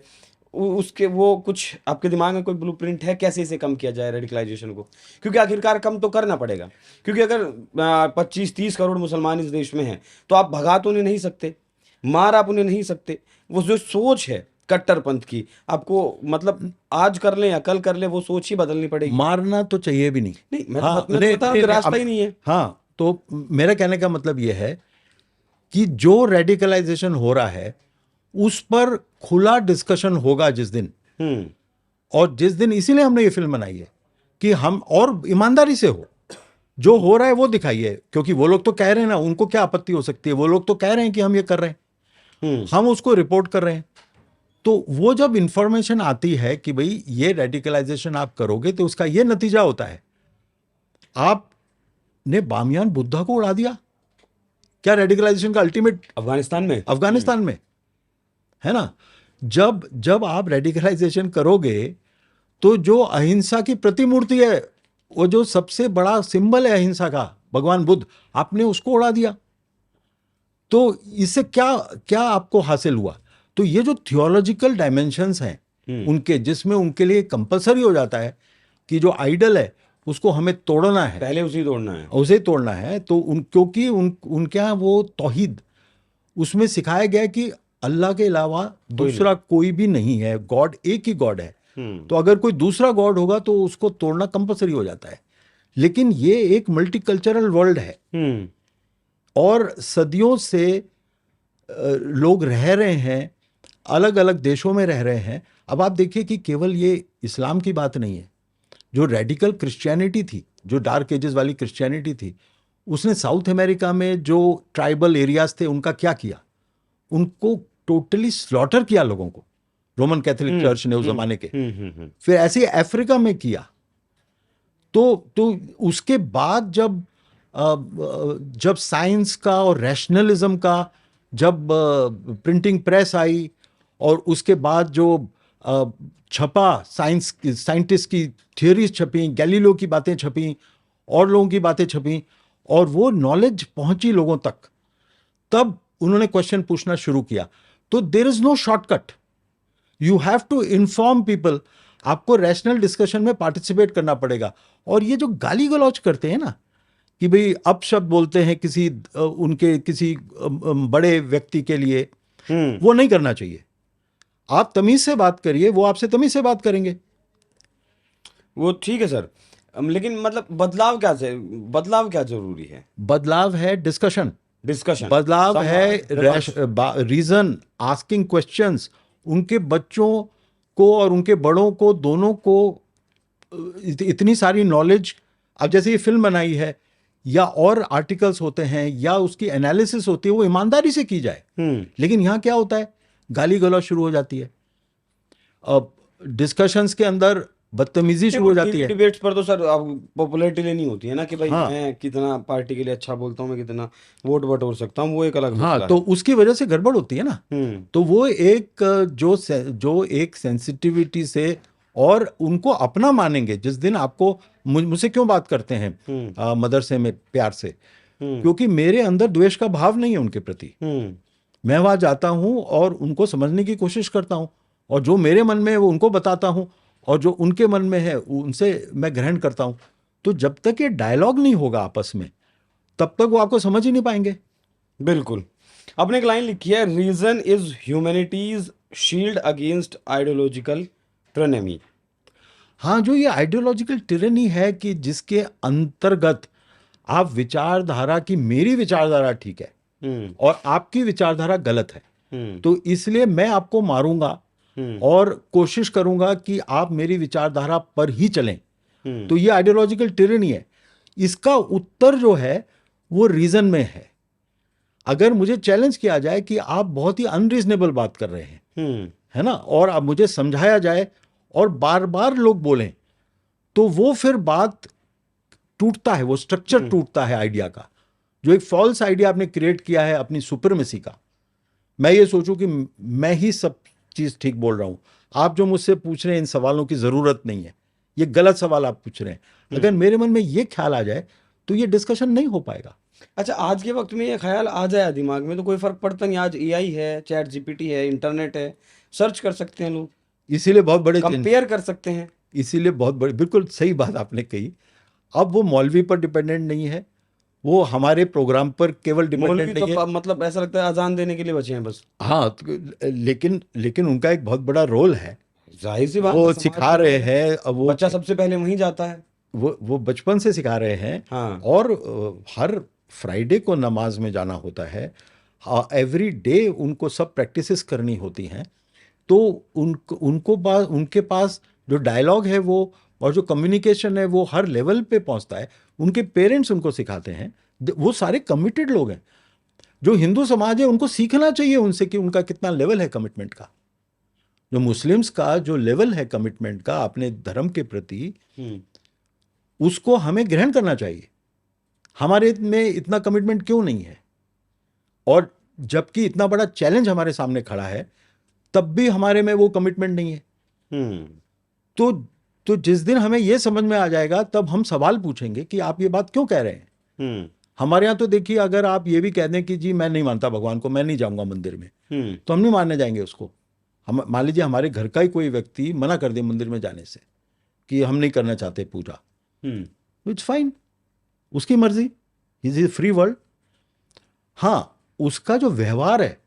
उसके वो कुछ आपके दिमाग में कोई ब्लूप्रिंट है कैसे इसे कम किया जाए रेडिकलाइजेशन को? क्योंकि आखिरकार कम तो करना पड़ेगा, क्योंकि अगर 25-30 करोड़ मुसलमान इस देश में हैं तो आप भगा तो उन्हें नहीं सकते, मार आप उन्हें नहीं सकते। वो जो सोच है कट्टरपंथ की, आपको मतलब आज कर ले या कल कर ले, वो सोच ही बदलनी पड़ेगी। मारना तो चाहिए भी नहीं। नहीं, मैं तो बता रहा हूं, रास्ता ही नहीं है। हाँ, तो मेरा कहने का मतलब यह है कि जो रेडिकलाइजेशन हो रहा है उस पर खुला डिस्कशन होगा जिस दिन, और जिस दिन, इसीलिए हमने ये फिल्म बनाई है कि हम और ईमानदारी से जो हो रहा है वो दिखाइए। क्योंकि वो लोग तो कह रहे हैं ना, उनको क्या आपत्ति हो सकती है, वो लोग तो कह रहे हैं कि हम ये कर रहे हैं, हम उसको रिपोर्ट कर रहे हैं। तो वो जब इंफॉर्मेशन आती है कि भाई ये रेडिकलाइजेशन आप करोगे तो उसका ये नतीजा होता है, आपने बामियान बुद्धा को उड़ा दिया, क्या रेडिकलाइजेशन का अल्टीमेट अफगानिस्तान में है ना? जब जब आप रेडिकलाइजेशन करोगे तो जो अहिंसा की प्रतिमूर्ति है, वो जो सबसे बड़ा सिंबल है अहिंसा का, भगवान बुद्ध, आपने उसको उड़ा दिया। तो इससे क्या क्या आपको हासिल हुआ? तो ये जो थियोलॉजिकल डायमेंशंस हैं उनके, जिसमें उनके लिए कंपलसरी हो जाता है कि जो आइडल है उसको हमें तोड़ना है, पहले उसे तोड़ना है। तो क्योंकि उनके यहाँ वो तौहीद, उसमें सिखाया गया है कि अल्लाह के अलावा दूसरा कोई भी नहीं है, गॉड एक ही गॉड है। तो अगर कोई दूसरा गॉड होगा तो उसको तोड़ना कंपलसरी हो जाता है। लेकिन ये एक मल्टीकल्चरल वर्ल्ड है और सदियों से लोग रह रहे हैं, अलग अलग देशों में रह रहे हैं। अब आप देखिए कि केवल ये इस्लाम की बात नहीं है। जो रेडिकल क्रिश्चियनिटी थी, जो डार्क एजेस वाली क्रिश्चियनिटी थी, उसने साउथ अमेरिका में जो ट्राइबल एरियाज थे उनका क्या किया? उनको टोटली स्लॉटर किया लोगों को, रोमन कैथोलिक चर्च ने उस जमाने के। फिर ऐसे ही अफ्रीका में किया। तो उसके बाद जब साइंस का और रैशनलिज्म का, जब प्रिंटिंग प्रेस आई और उसके बाद जो छपा, साइंटिस्ट की थियोरीज छपी, गैलीलियो की बातें छपी और लोगों की बातें छपी और वो नॉलेज पहुंची लोगों तक, तब उन्होंने क्वेश्चन पूछना शुरू किया। तो there is no shortcut, you have to inform people. आपको रैशनल डिस्कशन में पार्टिसिपेट करना पड़ेगा। और ये जो गाली गलौज करते हैं ना कि भाई अपशब्द बोलते हैं किसी उनके किसी बड़े व्यक्ति के लिए, वो नहीं करना चाहिए। आप तमीज से बात करिए, वो आपसे तमीज से बात करेंगे। वो ठीक है सर, लेकिन मतलब बदलाव क्या जरूरी है? बदलाव है डिस्कशन, डिस्कशन, बदलाव है रीजन, आस्किंग क्वेश्चंस। उनके बच्चों को और उनके बड़ों को, दोनों को इतनी सारी नॉलेज, अब जैसे ये फिल्म बनाई है या और आर्टिकल्स होते हैं या उसकी एनालिसिस होती है, वो ईमानदारी से की जाए। लेकिन यहाँ क्या होता है, गाली गलौज शुरू हो जाती है, अब डिस्कशंस के अंदर बदतमीजी शुरू हो जाती है। डिबेट्स पर तो सर पॉपुलैरिटी लेनी होती है ना कि भाई मैं कितना पार्टी के लिए अच्छा बोलता हूँ, मैं कितना वोट बटोर सकता हूँ, वो एक अलग मसला तो उसकी वजह से गड़बड़ होती है ना। तो वो एक जो एक सेंसिटिविटी से, और उनको अपना मानेंगे जिस दिन आपको मुझसे क्यों बात करते हैं मदरसे में प्यार से, क्योंकि मेरे अंदर द्वेष का भाव नहीं है उनके प्रति। मैं वहां जाता हूं और उनको समझने की कोशिश करता हूं, और जो मेरे मन में है वो उनको बताता हूं, और जो उनके मन में है उनसे मैं ग्रहण करता हूं। तो जब तक ये डायलॉग नहीं होगा आपस में, तब तक वो आपको समझ ही नहीं पाएंगे। बिल्कुल। आपने एक लाइन लिखी है, reason is humanity's shield against ideological tyranny. हाँ, जो ये आइडियोलॉजिकल टिरनी है कि जिसके अंतर्गत आप विचारधारा की, मेरी विचारधारा ठीक है और आपकी विचारधारा गलत है, तो इसलिए मैं आपको मारूंगा और कोशिश करूंगा कि आप मेरी विचारधारा पर ही चलें। तो ये आइडियोलॉजिकल टिरनी है। इसका उत्तर जो है वो रीजन में है। अगर मुझे चैलेंज किया जाए कि आप बहुत ही अनरीजनेबल बात कर रहे हैं, है ना, और अब मुझे समझाया जाए और बार बार लोग बोलें, तो वो फिर बात टूटता है, वो स्ट्रक्चर टूटता है आइडिया का। जो एक फॉल्स आइडिया आपने क्रिएट किया है अपनी सुपरमेसी का, मैं ये सोचूं कि मैं ही सब चीज ठीक बोल रहा हूं। आप जो मुझसे पूछ रहे हैं इन सवालों की जरूरत नहीं है, ये गलत सवाल आप पूछ रहे हैं। अगर मेरे मन में ये ख्याल आ जाए तो ये डिस्कशन नहीं हो पाएगा। अच्छा, आज के वक्त में ये ख्याल आ जाए दिमाग में तो कोई फर्क पड़ता नहीं। आज एआई है, चैट जीपीटी है, इंटरनेट है, सर्च कर सकते हैं लोग, इसीलिए बहुत बड़े कंपेयर कर सकते हैं। इसीलिए बहुत बड़ी, बिल्कुल सही बात आपने कही। अब वो मौलवी पर डिपेंडेंट नहीं है, वो हमारे प्रोग्राम पर केवल डिपेंडेंट नहीं है। मतलब ऐसा लगता है अजान देने के लिए बचे हैं बस। हाँ, लेकिन उनका एक बहुत बड़ा रोल है, जाहिर सी बात, वो सिखा रहे हैं। अब वो बच्चा सबसे पहले वहीं जाता है, वो बचपन से सिखा रहे हैं। हाँ। और हर फ्राइडे को नमाज में जाना होता है, एवरी डे उनको सब प्रैक्टिसेस करनी होती हैं। तो उनके पास जो डायलॉग है वो, और जो कम्युनिकेशन है वो हर लेवल पे पहुंचता है। उनके पेरेंट्स उनको सिखाते हैं, वो सारे कमिटेड लोग हैं। जो हिंदू समाज है उनको सीखना चाहिए उनसे कि उनका कितना लेवल है कमिटमेंट का। जो मुस्लिम्स का जो लेवल है कमिटमेंट का अपने धर्म के प्रति, उसको हमें ग्रहण करना चाहिए। हमारे में इतना कमिटमेंट क्यों नहीं है? और जबकि इतना बड़ा चैलेंज हमारे सामने खड़ा है, तब भी हमारे में वो कमिटमेंट नहीं है। हम्म तो तो जिस दिन हमें ये समझ में आ जाएगा, तब हम सवाल पूछेंगे कि आप ये बात क्यों कह रहे हैं। हम्म हमारे यहाँ तो देखिए, अगर आप ये भी कह दें कि जी मैं नहीं मानता भगवान को, मैं नहीं जाऊंगा मंदिर में, हम्म तो हम नहीं मानने जाएंगे उसको। हम मान लीजिए हमारे घर का ही कोई व्यक्ति मना कर दे मंदिर में जाने से कि हम नहीं करना चाहते पूजा, इट्स फाइन, उसकी मर्जी, इज ए फ्री वर्ल्ड। हाँ, उसका जो व्यवहार है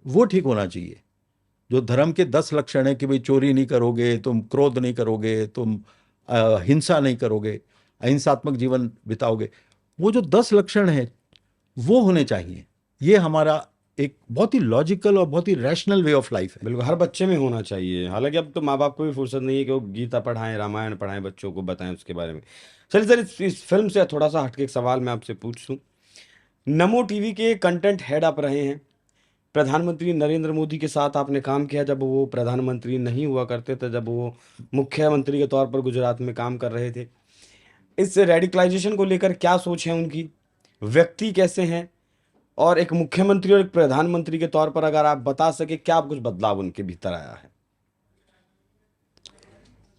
वो ठीक होना चाहिए। जो धर्म के 10 लक्षण है कि भाई चोरी नहीं करोगे, तुम क्रोध नहीं करोगे, तुम हिंसा नहीं करोगे, अहिंसात्मक जीवन बिताओगे, वो जो 10 लक्षण है वो होने चाहिए। ये हमारा एक बहुत ही लॉजिकल और बहुत ही रैशनल वे ऑफ लाइफ है। बिल्कुल हर बच्चे में होना चाहिए। हालांकि अब तो माँ बाप को भी फुर्सत नहीं है कि वो गीता पढ़ाएं, रामायण पढ़ाएं, बच्चों को बताएं उसके बारे में। चलिए सर, इस फिल्म से थोड़ा सा हटके एक सवाल मैं आपसे पूछूं। नमो टीवी के कंटेंट हेड आप रहे हैं, प्रधानमंत्री नरेंद्र मोदी के साथ आपने काम किया जब वो प्रधानमंत्री नहीं हुआ करते थे, जब वो मुख्यमंत्री के तौर पर गुजरात में काम कर रहे थे। इस रेडिकलाइजेशन को लेकर क्या सोच है उनकी, व्यक्ति कैसे हैं, और एक मुख्यमंत्री और एक प्रधानमंत्री के तौर पर अगर आप बता सके क्या कुछ बदलाव उनके भीतर आया है।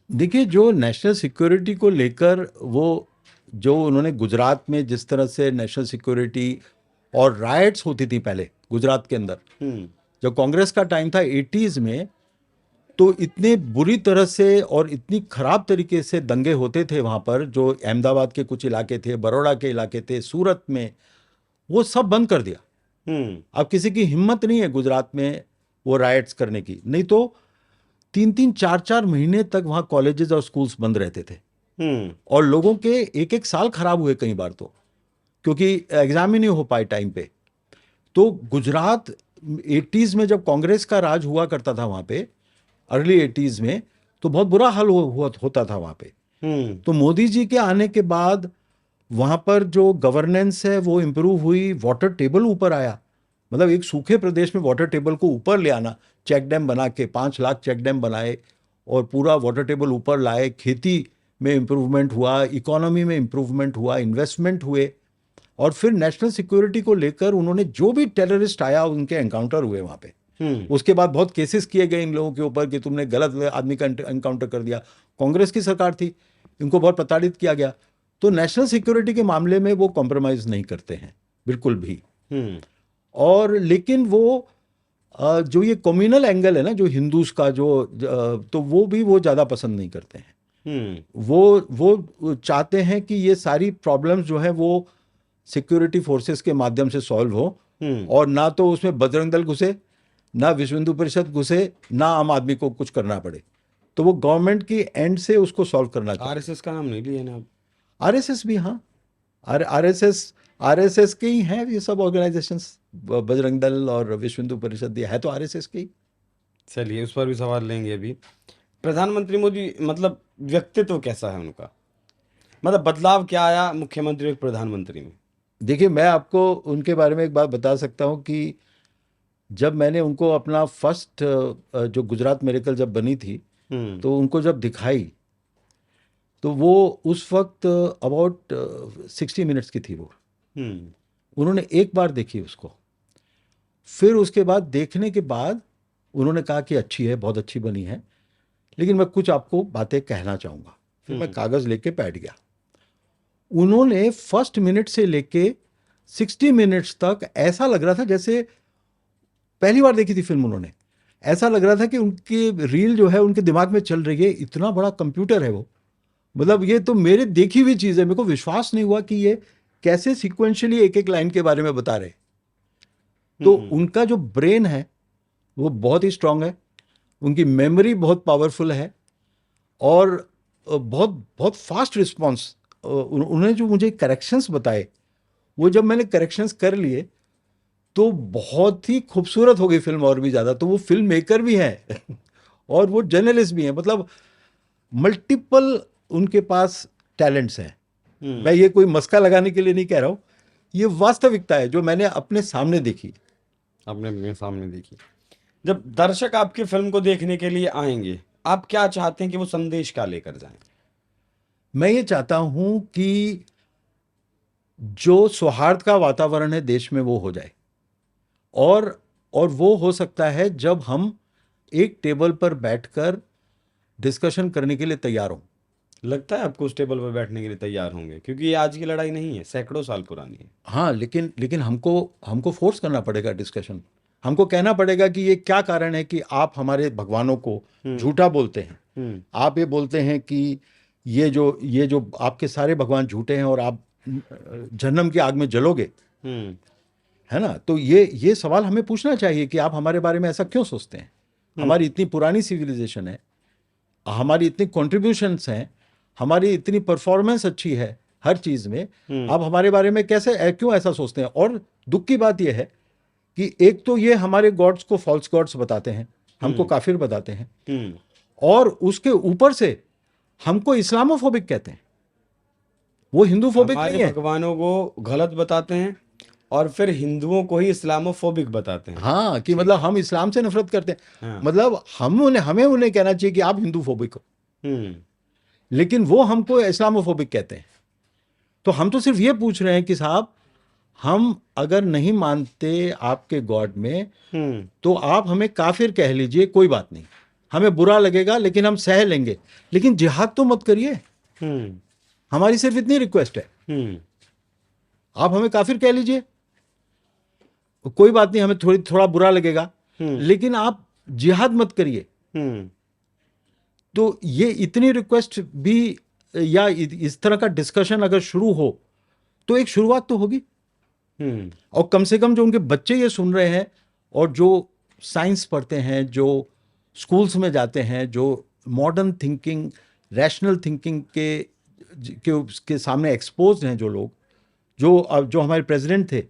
देखिए, जो नेशनल सिक्योरिटी को लेकर वो जो उन्होंने गुजरात में जिस तरह से नेशनल सिक्योरिटी और राइट्स होती थी पहले गुजरात के अंदर, हम्म जब कांग्रेस का टाइम था 80s में, तो इतने बुरी तरह से और इतनी खराब तरीके से दंगे होते थे वहाँ पर, जो अहमदाबाद के कुछ इलाके थे, बड़ौदा के इलाके थे, सूरत में, वो सब बंद कर दिया। हम्म अब किसी की हिम्मत नहीं है गुजरात में वो राइट्स करने की। नहीं तो 3-3 4-4 महीने तक वहाँ कॉलेजेस और स्कूल्स बंद रहते थे, हम्म और लोगों के एक एक साल खराब हुए कई बार तो, क्योंकि एग्जाम ही नहीं हो पाए टाइम पे। तो गुजरात 80s में जब कांग्रेस का राज हुआ करता था वहाँ पे, अर्ली 80s में, तो बहुत बुरा हाल होता था वहाँ पे। हम्म तो मोदी जी के आने के बाद वहाँ पर जो गवर्नेंस है वो इम्प्रूव हुई, वाटर टेबल ऊपर आया। मतलब एक सूखे प्रदेश में वाटर टेबल को ऊपर ले आना, चेक डैम बना के 5 लाख चेक डैम बनाए और पूरा वाटर टेबल ऊपर लाए, खेती में इम्प्रूवमेंट हुआ, इकोनॉमी में इम्प्रूवमेंट हुआ, इन्वेस्टमेंट हुए। और फिर नेशनल सिक्योरिटी को लेकर उन्होंने जो भी टेररिस्ट आया उनके एनकाउंटर हुए वहाँ पे। उसके बाद बहुत केसेस किए गए इन लोगों के ऊपर कि तुमने गलत आदमी का एनकाउंटर कर दिया। कांग्रेस की सरकार थी, इनको बहुत प्रताड़ित किया गया। तो नेशनल सिक्योरिटी के मामले में वो कॉम्प्रोमाइज़ नहीं करते हैं बिल्कुल भी। हम्म और लेकिन वो जो ये कम्युनल एंगल है ना, जो हिंदूज का जो तो वो भी वो ज़्यादा पसंद नहीं करते हैं। वो चाहते हैं कि ये सारी प्रॉब्लम्स जो है वो सिक्योरिटी फोर्सेस के माध्यम से सॉल्व हो, और ना तो उसमें बजरंग दल घुसे, ना विश्व हिंदू परिषद घुसे, ना आम आदमी को कुछ करना पड़े। तो वो गवर्नमेंट की एंड से उसको सॉल्व करना चाहते हैं। आरएसएस का नाम नहीं लिया ना आप। आरएसएस भी, हाँ, आरएसएस के ही हैं ये सब ऑर्गेनाइजेशंस, बजरंग दल और विश्व हिंदू परिषद, ये है तो आरएसएस के ही। चलिए उस पर भी सवाल लेंगे अभी। प्रधानमंत्री मोदी मतलब व्यक्तित्व कैसा है उनका, मतलब बदलाव क्या आया मुख्यमंत्री और प्रधानमंत्री में। देखिए, मैं आपको उनके बारे में एक बात बता सकता हूँ कि जब मैंने उनको अपना फर्स्ट जो गुजरात मेरेकल जब बनी थी, हम्म तो उनको जब दिखाई, तो वो उस वक्त अबाउट 60 मिनट्स की थी वो। हम्म उन्होंने एक बार देखी उसको, फिर उसके बाद देखने के बाद उन्होंने कहा कि अच्छी है, बहुत अच्छी बनी है, लेकिन मैं कुछ आपको बातें कहना चाहूँगा। फिर मैं कागज़ लेके बैठ गया। उन्होंने फर्स्ट मिनट से लेके 60 मिनट्स तक ऐसा लग रहा था जैसे पहली बार देखी थी फिल्म उन्होंने। ऐसा लग रहा था कि उनकी रील जो है उनके दिमाग में चल रही है, इतना बड़ा कंप्यूटर है वो। मतलब ये तो मेरे देखी हुई चीज़ है, मेरे को विश्वास नहीं हुआ कि ये कैसे सिक्वेंशियली एक एक लाइन के बारे में बता रहे। तो उनका जो ब्रेन है वो बहुत ही स्ट्रांग है, उनकी मेमोरी बहुत पावरफुल है, और बहुत बहुत फास्ट रिस्पॉन्स। उन्होंने जो मुझे करेक्शंस बताए, वो जब मैंने करेक्शंस कर लिए तो बहुत ही खूबसूरत हो गई फिल्म और भी ज़्यादा। तो वो फिल्म मेकर भी हैं और वो जर्नलिस्ट भी हैं, मतलब मल्टीपल उनके पास टैलेंट्स हैं। मैं ये कोई मस्का लगाने के लिए नहीं कह रहा हूँ, ये वास्तविकता है जो मैंने अपने सामने देखी। आपने अपने सामने देखी। जब दर्शक आपकी फिल्म को देखने के लिए आएंगे, आप क्या चाहते हैं कि वो संदेश क्या लेकर जाएं। मैं ये चाहता हूँ कि जो सौहार्द का वातावरण है देश में वो हो जाए। और वो हो सकता है जब हम एक टेबल पर बैठकर डिस्कशन करने के लिए तैयार हों। लगता है आपको उस टेबल पर बैठने के लिए तैयार होंगे? क्योंकि ये आज की लड़ाई नहीं है, सैकड़ों साल पुरानी है। हाँ, लेकिन हमको फोर्स करना पड़ेगा डिस्कशन। हमको कहना पड़ेगा कि ये क्या कारण है कि आप हमारे भगवानों को झूठा बोलते हैं। हम्म आप ये बोलते हैं कि ये जो आपके सारे भगवान झूठे हैं और आप जहन्नम की आग में जलोगे, हम्म है ना? तो ये सवाल हमें पूछना चाहिए कि आप हमारे बारे में ऐसा क्यों सोचते हैं? हमारी इतनी पुरानी सिविलाइजेशन है, हमारी इतनी कॉन्ट्रीब्यूशंस हैं, हमारी इतनी परफॉर्मेंस अच्छी है हर चीज़ में, आप हमारे बारे में क्यों ऐसा सोचते हैं? और दुख की बात यह है कि एक तो ये हमारे गॉड्स को फॉल्स गॉड्स बताते हैं, हमको काफिर बताते हैं, हम्म और उसके ऊपर से हमको इस्लामोफोबिक कहते हैं। वो हिंदूफोबिक हमारे नहीं है। भगवानों को गलत बताते हैं और फिर हिंदुओं को ही इस्लामोफोबिक बताते हैं। हाँ, कि मतलब हम इस्लाम से नफरत करते हैं। हाँ। मतलब हमें उन्हें कहना चाहिए कि आप हिंदूफोबिक हो, हम्म लेकिन वो हमको इस्लामोफोबिक कहते हैं। तो हम तो सिर्फ ये पूछ रहे हैं कि साहब, हम अगर नहीं मानते आपके गॉड में, हम्म तो आप हमें काफिर कह लीजिए, कोई बात नहीं, हमें बुरा लगेगा लेकिन हम सह लेंगे, लेकिन जिहाद तो मत करिए। हम्म हमारी सिर्फ इतनी रिक्वेस्ट है। हम्म आप हमें काफिर कह लीजिए, कोई बात नहीं, हमें थोड़ा बुरा लगेगा, लेकिन आप जिहाद मत करिए। हम्म तो ये इतनी रिक्वेस्ट भी, या इस तरह का डिस्कशन अगर शुरू हो तो एक शुरुआत तो होगी। हम्म और कम से कम जो उनके बच्चे ये सुन रहे हैं, और जो साइंस पढ़ते हैं, जो स्कूल्स में जाते हैं, जो मॉडर्न थिंकिंग, रैशनल थिंकिंग के सामने एक्सपोज हैं, जो लोग, जो हमारे प्रेसिडेंट थे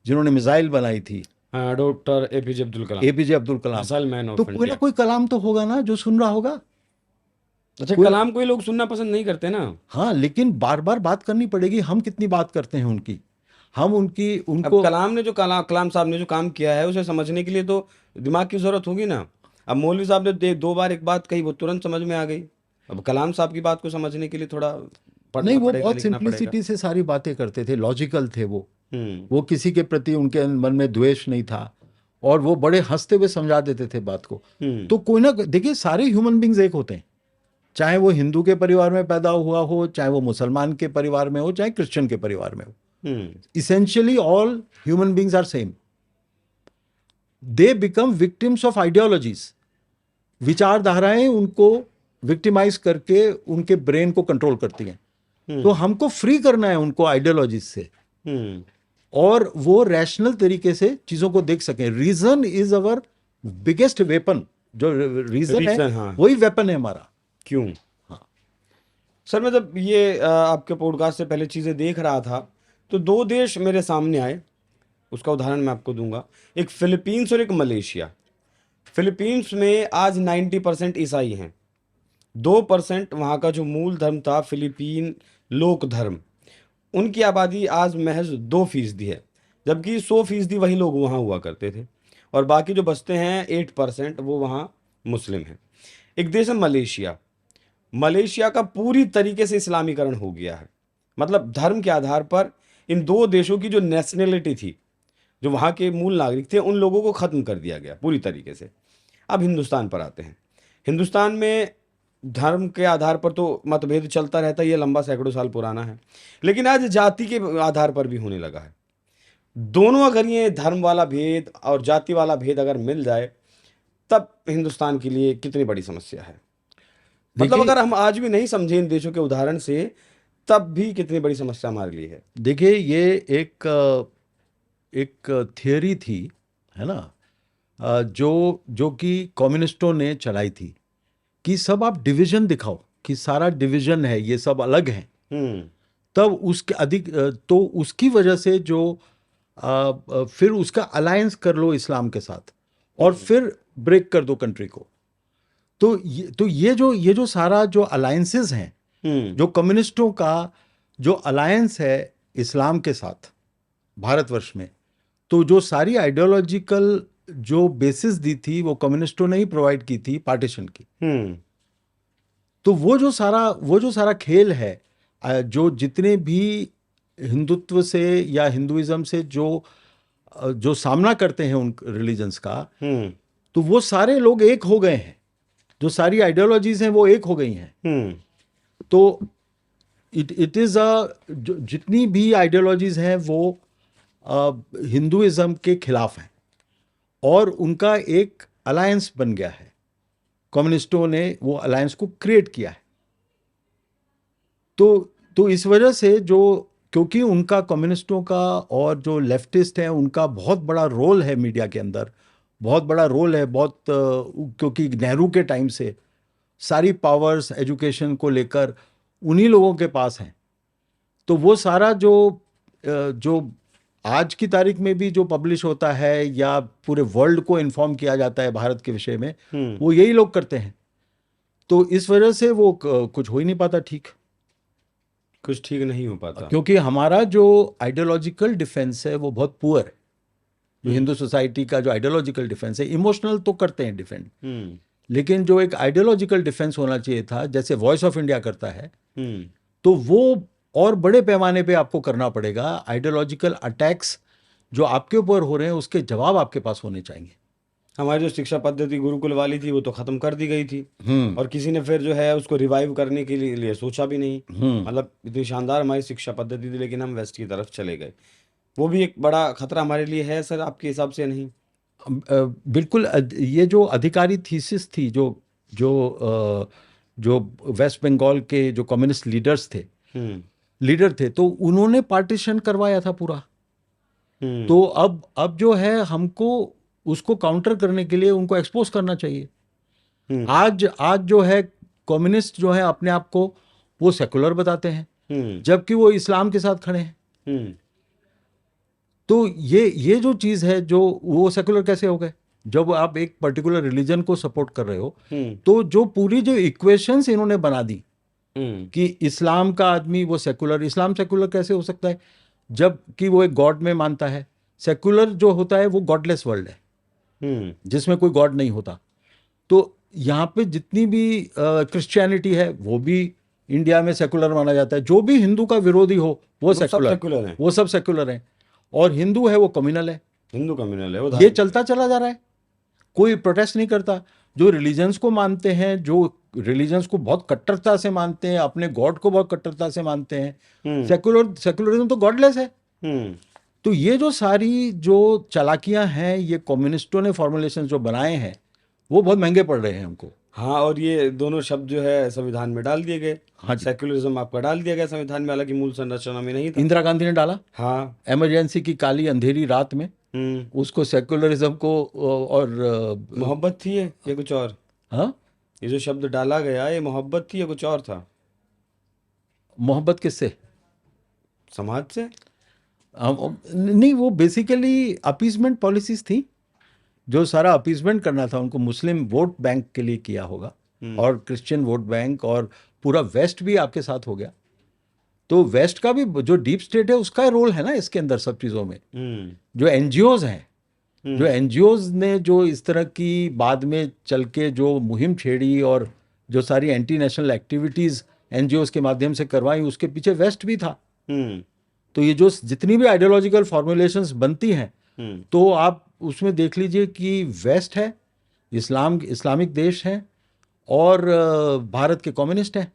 जिन्होंने मिसाइल बनाई थी, हाँ, doctor APJ Abdul Kalam, APJ Abdul Kalam, असल मैन तो ऑफ कोई ना इंडिया। कोई कलाम तो होगा ना जो सुन रहा होगा। अच्छा, कोई, कलाम को ही लोग सुनना पसंद नहीं करते ना। हाँ, लेकिन बार बार बात करनी पड़ेगी। हम कितनी बात करते हैं उनकी, हम उनकी अब उनको। कलाम ने जो कलाम साहब ने जो काम किया है उसे समझने के लिए तो दिमाग की जरूरत होगी ना। अब मौलवी साहब ने दो बार एक बात कही, वो तुरंत समझ में आ गई। अब कलाम साहब की बात को समझने के लिए थोड़ा नहीं, पढ़ना वो पड़ेगा, बहुत लिखना पड़ेगा। सिंप्लिसिटी से सारी बातें करते थे, लॉजिकल थे वो। हम्म वो किसी के प्रति उनके मन में द्वेष नहीं था, और वो बड़े हंसते हुए समझा देते थे बात को। हम्म तो कोई ना, देखिए, सारे ह्यूमन बींग्स एक होते हैं, चाहे वो हिंदू के परिवार में पैदा हुआ हो, चाहे वो मुसलमान के परिवार में हो, चाहे क्रिश्चियन के परिवार में हो। Hmm essentially all human beings are same. They become victims of ideologies. विचारधाराएं उनको विक्टिमाइज करके उनके ब्रेन को कंट्रोल करती हैं। तो हमको फ्री करना है उनको आइडियोलॉजीज से, हम्म और वो रैशनल तरीके से चीजों को देख सकें। Reason is our biggest weapon. जो रीजन है, रीजन, हाँ। वही वेपन है हमारा। क्यों? हाँ। सर, मैं जब ये आपके पॉडकास्ट से पहले चीज़ें देख रहा था तो दो देश मेरे सामने आए। उसका उदाहरण मैं आपको दूंगा, एक फिलीपींस और एक मलेशिया। फिलीपींस में आज 90% ईसाई हैं। 2% वहाँ का जो मूल धर्म था, फिलीपीन लोक धर्म, उनकी आबादी आज महज 2% है। जबकि 100% वही लोग वहाँ हुआ करते थे, और बाकी जो बचते हैं 8% वो वहाँ मुस्लिम हैं। एक देश है मलेशिया। मलेशिया का पूरी तरीके से इस्लामीकरण हो गया है। मतलब धर्म के आधार पर इन दो देशों की जो नेशनलिटी थी, जो वहाँ के मूल नागरिक थे, उन लोगों को ख़त्म कर दिया गया पूरी तरीके से। अब हिंदुस्तान पर आते हैं। हिंदुस्तान में धर्म के आधार पर तो मतभेद चलता रहता है, ये लंबा सैकड़ों साल पुराना है, लेकिन आज जाति के आधार पर भी होने लगा है। दोनों, अगर ये धर्म वाला भेद और जाति वाला भेद अगर मिल जाए, तब हिंदुस्तान के लिए कितनी बड़ी समस्या है। मतलब देखिए, अगर हम आज भी नहीं समझे इन देशों के उदाहरण से, तब भी कितनी बड़ी समस्या हमारे लिए है। देखिए, ये एक थियोरी थी, है ना, जो जो कि कम्युनिस्टों ने चलाई थी, कि सब आप डिवीजन दिखाओ, कि सारा डिवीजन है, ये सब अलग हैं। हम्म तब उसके तो उसकी वजह से जो फिर उसका अलायंस कर लो इस्लाम के साथ, और फिर ब्रेक कर दो कंट्री को। तो ये जो सारा जो अलायंसेस हैं, हम्म जो कम्युनिस्टों का जो अलायंस है इस्लाम के साथ भारतवर्ष में, तो जो सारी आइडियोलॉजिकल जो बेसिस दी थी, वो कम्युनिस्टों ने ही प्रोवाइड की थी, पार्टीशन की। हम्म तो वो जो सारा खेल है, जो जितने भी हिंदुत्व से या हिंदुइज्म से जो जो सामना करते हैं उन रिलीजन्स का, हम्म तो वो सारे लोग एक हो गए हैं, जो सारी आइडियोलॉजीज हैं वो एक हो गई हैं। हम्म तो इट इज़ जितनी भी आइडियोलॉजीज हैं वो हिंदुइज्म के खिलाफ हैं, और उनका एक अलायंस बन गया है। कम्युनिस्टों ने वो अलायंस को क्रिएट किया है। तो इस वजह से जो, क्योंकि उनका कम्युनिस्टों का और जो लेफ्टिस्ट हैं उनका बहुत बड़ा रोल है मीडिया के अंदर, बहुत बड़ा रोल है, क्योंकि नेहरू के टाइम से सारी पावर्स एजुकेशन को लेकर उन्हीं लोगों के पास हैं। तो वो सारा जो आज की तारीख में भी जो पब्लिश होता है या पूरे वर्ल्ड को इन्फॉर्म किया जाता है भारत के विषय में, वो यही लोग करते हैं। तो इस वजह से वो कुछ हो ही नहीं पाता ठीक, कुछ ठीक नहीं हो पाता। क्योंकि हमारा जो आइडियोलॉजिकल डिफेंस है वो बहुत पुअर है। जो हिंदू सोसाइटी का जो आइडियोलॉजिकल डिफेंस है, इमोशनल तो करते हैं डिफेंड, लेकिन जो एक आइडियोलॉजिकल डिफेंस होना चाहिए था, जैसे वॉइस ऑफ इंडिया करता है, तो वो और बड़े पैमाने पे आपको करना पड़ेगा। आइडियोलॉजिकल अटैक्स जो आपके ऊपर हो रहे हैं उसके जवाब आपके पास होने चाहिए। हमारी जो शिक्षा पद्धति गुरुकुल वाली थी वो तो खत्म कर दी गई थी, हम्म और किसी ने फिर जो है उसको रिवाइव करने के लिए सोचा भी नहीं। हम्म मतलब इतनी शानदार हमारी शिक्षा पद्धति थी, लेकिन हम वेस्ट की तरफ चले गए। वो भी एक बड़ा खतरा हमारे लिए है सर, आपके हिसाब से? नहीं? बिल्कुल। ये जो अधिकारी थीसिस थी, जो जो जो वेस्ट बंगाल के जो कम्युनिस्ट हम्म लीडर थे, तो उन्होंने पार्टीशन करवाया था पूरा। हम्म तो अब जो है हमको उसको काउंटर करने के लिए उनको एक्सपोज करना चाहिए। हम्म आज जो है कम्युनिस्ट जो है अपने आप को वो सेकुलर बताते हैं, हम्म जबकि वो इस्लाम के साथ खड़े हैं। हम्म तो ये जो चीज़ है, जो वो सेकुलर कैसे हो गए जब आप एक पर्टिकुलर रिलीजन को सपोर्ट कर रहे हो? हम्म तो जो पूरी जो इक्वेशंस इन्होंने बना दी हम्म कि इस्लाम का आदमी वो सेकुलर, इस्लाम सेकुलर कैसे हो सकता है जब कि वो एक गॉड में मानता है? सेकुलर जो होता है वो गॉडलेस वर्ल्ड है, जिसमें कोई गॉड नहीं होता। तो यहाँ पे जितनी भी क्रिश्चियनिटी है वो भी इंडिया में सेकुलर माना जाता है। जो भी हिंदू का विरोधी हो वो वो सब सेकुलर, सेकुलर हैं। वो सब सेकुलर हैं। और हिंदू है वो कम्युनल है। हिंदू कम्युनल है वो ये धार्मिक। चलता चला जा रहा है, कोई प्रोटेस्ट नहीं करता। जो रिलीजन्स को मानते हैं, जो रिलीजन्स को बहुत कट्टरता से मानते हैं, अपने गॉड को बहुत कट्टरता से मानते हैं, सेकुलरिज्म तो गॉडलेस है। हम्म तो ये जो सारी जो चालाकियां हैं, ये कम्युनिस्टों ने फॉर्मुलेशन जो बनाए हैं वो बहुत महंगे पड़ रहे हैं हमको। हाँ, और ये दोनों शब्द जो है संविधान में डाल दिए गए। हाँ जी, सेक्युलरिज्म आपका डाल दिया गया संविधान में, हालांकि मूल संरचना में नहीं था। इंदिरा गांधी ने डाला हाँ। इमरजेंसी की काली अंधेरी रात में, हम्म उसको सेकुलरिज्म को और मोहब्बत थी ये कुछ और? हाँ, ये जो शब्द डाला गया, ये मोहब्बत थी या कुछ और था? मोहब्बत किससे? समाज से? नहीं, वो बेसिकली अपीसमेंट पॉलिसीज थी। जो सारा अपीसमेंट करना था उनको, मुस्लिम वोट बैंक के लिए किया होगा, और क्रिश्चियन वोट बैंक, और पूरा वेस्ट भी आपके साथ हो गया। तो वेस्ट का भी जो डीप स्टेट है उसका रोल है ना इसके अंदर सब चीज़ों में। जो एनजीओज हैं, जो एनजीओज ने जो इस तरह की बाद में चल के जो मुहिम छेड़ी और जो सारी एंटी नेशनल एक्टिविटीज़ एनजीओज के माध्यम से करवाई, उसके पीछे वेस्ट भी था। हम्म तो ये जो जितनी भी आइडियोलॉजिकल फॉर्मुलेशंस बनती हैं, हम्म तो आप उसमें देख लीजिए कि वेस्ट है, इस्लामिक देश हैं, और भारत के कम्युनिस्ट हैं।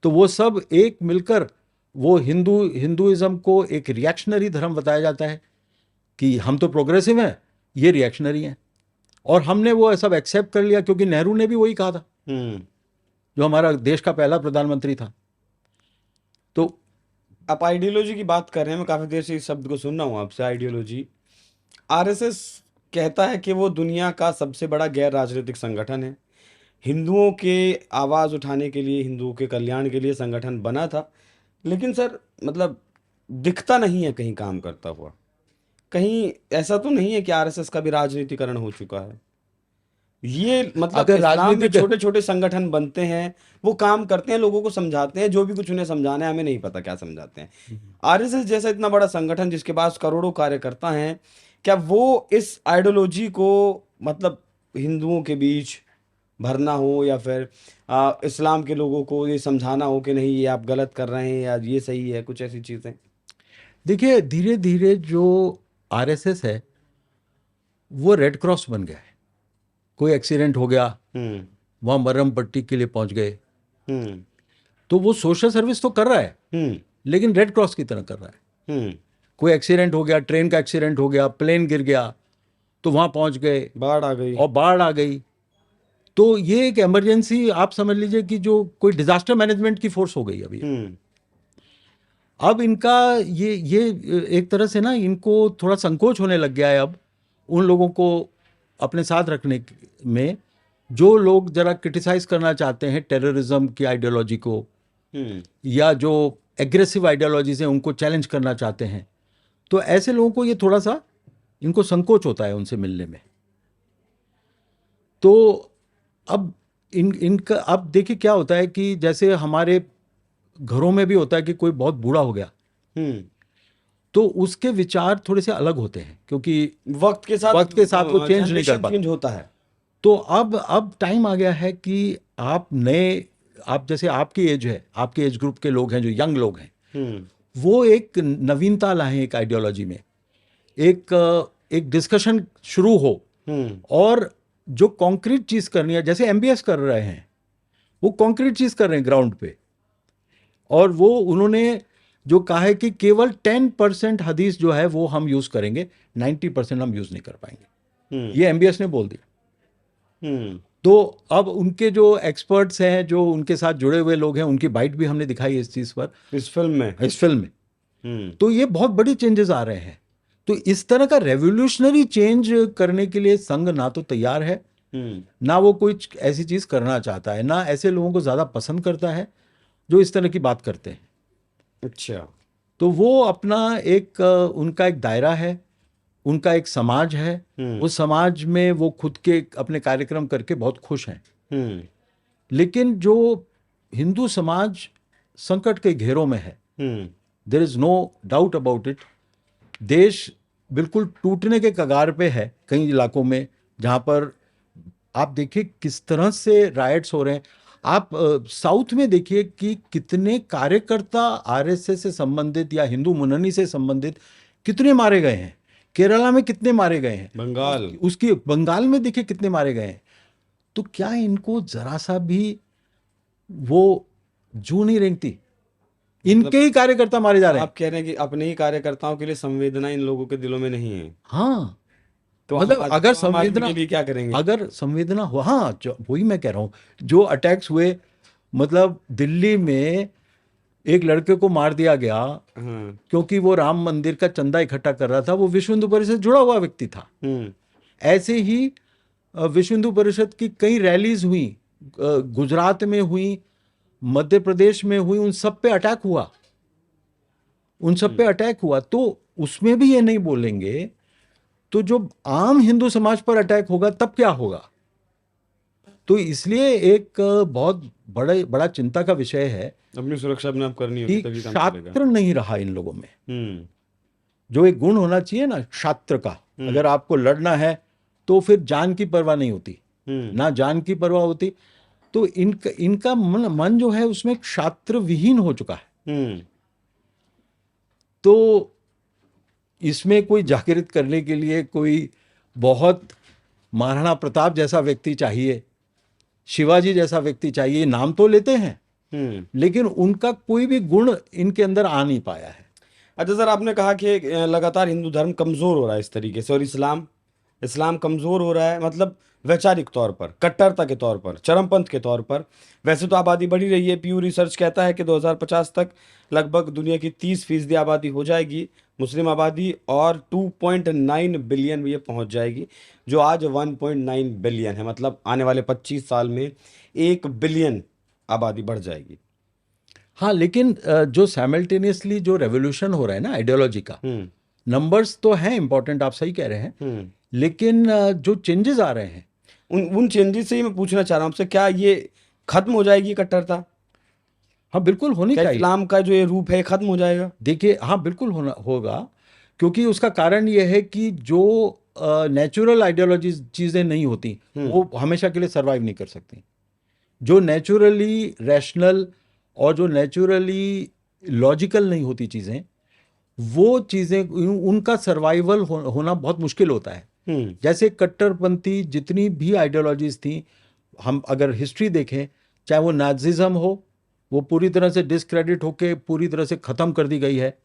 तो वो सब एक मिलकर वो हिंदुइज्म को एक रिएक्शनरी धर्म बताया जाता है कि हम तो प्रोग्रेसिव हैं, ये रिएक्शनरी हैं। और हमने वो सब एक्सेप्ट कर लिया, क्योंकि नेहरू ने भी वही कहा था, हम्म जो हमारा देश का पहला प्रधानमंत्री था। तो आप आइडियोलॉजी की बात कर रहे हैं, मैं काफी देर से इस शब्द को सुन रहा हूँ आपसे, आइडियोलॉजी। आरएसएस कहता है कि वो दुनिया का सबसे बड़ा गैर राजनीतिक संगठन है। हिंदुओं के आवाज उठाने के लिए, हिंदुओं के कल्याण के लिए संगठन बना था। लेकिन सर, मतलब दिखता नहीं है कहीं काम करता हुआ। कहीं ऐसा तो नहीं है कि आरएसएस का भी राजनीतिकरण हो चुका है? ये मतलब अगर इस्लाम में राजनीतिक, छोटे छोटे संगठन बनते हैं, वो काम करते हैं, लोगों को समझाते हैं, जो भी कुछ उन्हें समझाना है, हमें नहीं पता क्या समझाते हैं। आरएसएस जैसा इतना बड़ा संगठन जिसके पास करोड़ों कार्यकर्ता हैं, क्या वो इस आइडियोलॉजी को, मतलब हिंदुओं के बीच भरना हो, या फिर इस्लाम के लोगों को ये समझाना हो कि नहीं, ये आप गलत कर रहे हैं या ये सही है, कुछ ऐसी चीजें? देखिए, धीरे धीरे जो आरएसएस है वो रेड क्रॉस बन गया है। कोई एक्सीडेंट हो गया, हम्म वहाँ मरहम पट्टी के लिए पहुंच गए, हम्म तो वो सोशल सर्विस तो कर रहा है हम्म लेकिन रेड क्रॉस की तरह कर रहा है। हम्म कोई एक्सीडेंट हो गया, ट्रेन का एक्सीडेंट हो गया, प्लेन गिर गया, तो वहाँ पहुंच गए बाढ़ आ गई। और बाढ़ आ गई। तो ये एक इमरजेंसी आप समझ लीजिए कि जो कोई डिजास्टर मैनेजमेंट की फोर्स हो गई अभी। हम्म अब इनका ये एक तरह से ना इनको थोड़ा संकोच होने लग गया है अब उन लोगों को अपने साथ रखने में जो लोग जरा क्रिटिसाइज करना चाहते हैं टेररिज्म की आइडियोलॉजी को, हम्म या जो एग्रेसिव आइडियोलॉजीज हैं उनको चैलेंज करना चाहते हैं। तो ऐसे लोगों को ये थोड़ा सा इनको संकोच होता है उनसे मिलने में। तो अब इनका अब देखिए क्या होता है कि जैसे हमारे घरों में भी होता है कि कोई बहुत बूढ़ा हो गया हम्म तो उसके विचार थोड़े से अलग होते हैं क्योंकि वक्त के साथ वो चेंज नहीं कर जनरेशन पाता। चेंज होता है। तो अब टाइम आ गया है कि आप जैसे आपकी एज है, आपके एज ग्रुप के लोग हैं जो यंग लोग हैं, हम्म वो एक नवीनता लाएं एक आइडियोलॉजी में, एक डिस्कशन शुरू हो हम्म और जो कॉन्क्रीट चीज करनी है जैसे एमबीएस कर रहे हैं वो कॉन्क्रीट चीज कर रहे हैं ग्राउंड पे। और वो उन्होंने जो कहा है कि केवल 10% हदीस जो है वो हम यूज करेंगे, 90% हम यूज नहीं कर पाएंगे, ये एमबीएस ने बोल दिया। हम्म तो अब उनके जो एक्सपर्ट्स हैं जो उनके साथ जुड़े हुए लोग हैं उनकी बाइट भी हमने दिखाई इस चीज पर, इस फिल्म में। इस फिल्म में। हम्म तो ये बहुत बड़ी चेंजेस आ रहे हैं। तो इस तरह का रेवोल्यूशनरी चेंज करने के लिए संघ ना तो तैयार है, ना वो कोई ऐसी चीज करना चाहता है, ना ऐसे लोगों को ज्यादा पसंद करता है जो इस तरह की बात करते हैं। अच्छा। तो वो अपना एक उनका एक दायरा है, उनका एक समाज है, उस समाज में वो खुद के अपने कार्यक्रम करके बहुत खुश हैं। हम्म लेकिन जो हिंदू समाज संकट के घेरों में है, hmm there is no doubt about it. देश बिल्कुल टूटने के कगार पे है कई इलाकों में, जहां पर आप देखिए किस तरह से राइट्स हो रहे हैं। आप साउथ में देखिए कि कितने कार्यकर्ता आरएसएस से संबंधित या हिंदू मुन्ननी से संबंधित कितने मारे गए हैं। केरला में कितने मारे गए हैं, बंगाल। उसकी बंगाल में देखिए कितने मारे गए हैं। तो क्या इनको जरा सा भी वो जू नहीं रेंगती? इनके ही कार्यकर्ता मारे जा रहे हैं। आप कह रहे हैं कि अपने ही कार्यकर्ताओं के लिए संवेदना इन लोगों के दिलों में नहीं है। हाँ, तो मतलब अगर तो आम आदमी संवेदना, के लिए क्या करेंगे? अगर संवेदना हो, हाँ वही मैं कह रहा हूँ। जो अटैक्स हुए, मतलब दिल्ली में एक लड़के को मार दिया गया हाँ। क्योंकि वो राम मंदिर का चंदा इकट्ठा कर रहा था, वो विश्व हिंदू परिषद से जुड़ा हुआ व्यक्ति था। ऐसे ही विश्व हिंदू परिषद की कई रैलीज हुई, गुजरात में हुई, मध्य प्रदेश में हुई, उन सब पे अटैक हुआ, उन सब पे अटैक हुआ। तो उसमें भी ये नहीं बोलेंगे, तो जो आम हिंदू समाज पर अटैक होगा तब क्या होगा? तो इसलिए एक बहुत बड़ा चिंता का विषय है अपनी सुरक्षा अपने आप करनी होगी कि तभी काम चलेगा। क्षात्र नहीं रहा इन लोगों में। जो एक गुण होना चाहिए ना क्षात्र का, अगर आपको लड़ना है तो फिर जान की परवाह नहीं होती, ना जान की परवाह होती। तो इनका मन जो है उसमें क्षात्र विहीन हो चुका है। तो इसमें कोई जागृत करने के लिए कोई बहुत महाराणा प्रताप जैसा व्यक्ति चाहिए, शिवाजी जैसा व्यक्ति चाहिए। नाम तो लेते हैं लेकिन उनका कोई भी गुण इनके अंदर आ नहीं पाया है। अच्छा सर, आपने कहा कि लगातार हिंदू धर्म कमजोर हो रहा है इस तरीके से, और इस्लाम कमजोर हो रहा है, मतलब वैचारिक तौर पर, कट्टरता के तौर पर, चरमपंथ के तौर पर। वैसे तो आबादी बढ़ी रही है। पीयू रिसर्च कहता है कि 2050 तक लगभग दुनिया की 30% आबादी हो जाएगी मुस्लिम आबादी, और 2.9 बिलियन में ये पहुंच जाएगी, जो आज 1.9 बिलियन है। मतलब आने वाले 25 साल में 1 बिलियन आबादी बढ़ जाएगी। हाँ, लेकिन जो साइमल्टेनियसली जो रेवोल्यूशन हो रहा है ना आइडियोलॉजी का, नंबर्स तो हैं इंपॉर्टेंट, आप सही कह रहे हैं, लेकिन जो चेंजेस आ रहे हैं उन चेंजेस से ही मैं पूछना चाह रहा हूं आपसे, क्या ये खत्म हो जाएगी कट्टरता? हाँ बिल्कुल होनी क्या चाहिए। इस्लाम का जो ये रूप है खत्म हो जाएगा? देखिए हाँ बिल्कुल होगा, क्योंकि उसका कारण ये है कि जो नेचुरल आइडियोलॉजी चीज़ें नहीं होती वो हमेशा के लिए सरवाइव नहीं कर सकती। जो नेचुरली रैशनल और जो नेचुरली लॉजिकल नहीं होती चीज़ें, वो चीज़ें उनका सर्वाइवल होना बहुत मुश्किल होता है। जैसे कट्टरपंथी जितनी भी आइडियोलॉजीज थी, हम अगर हिस्ट्री देखें, चाहे वो नाजिज्म हो, वो पूरी तरह से डिस्क्रेडिट होके पूरी तरह से ख़त्म कर दी गई है।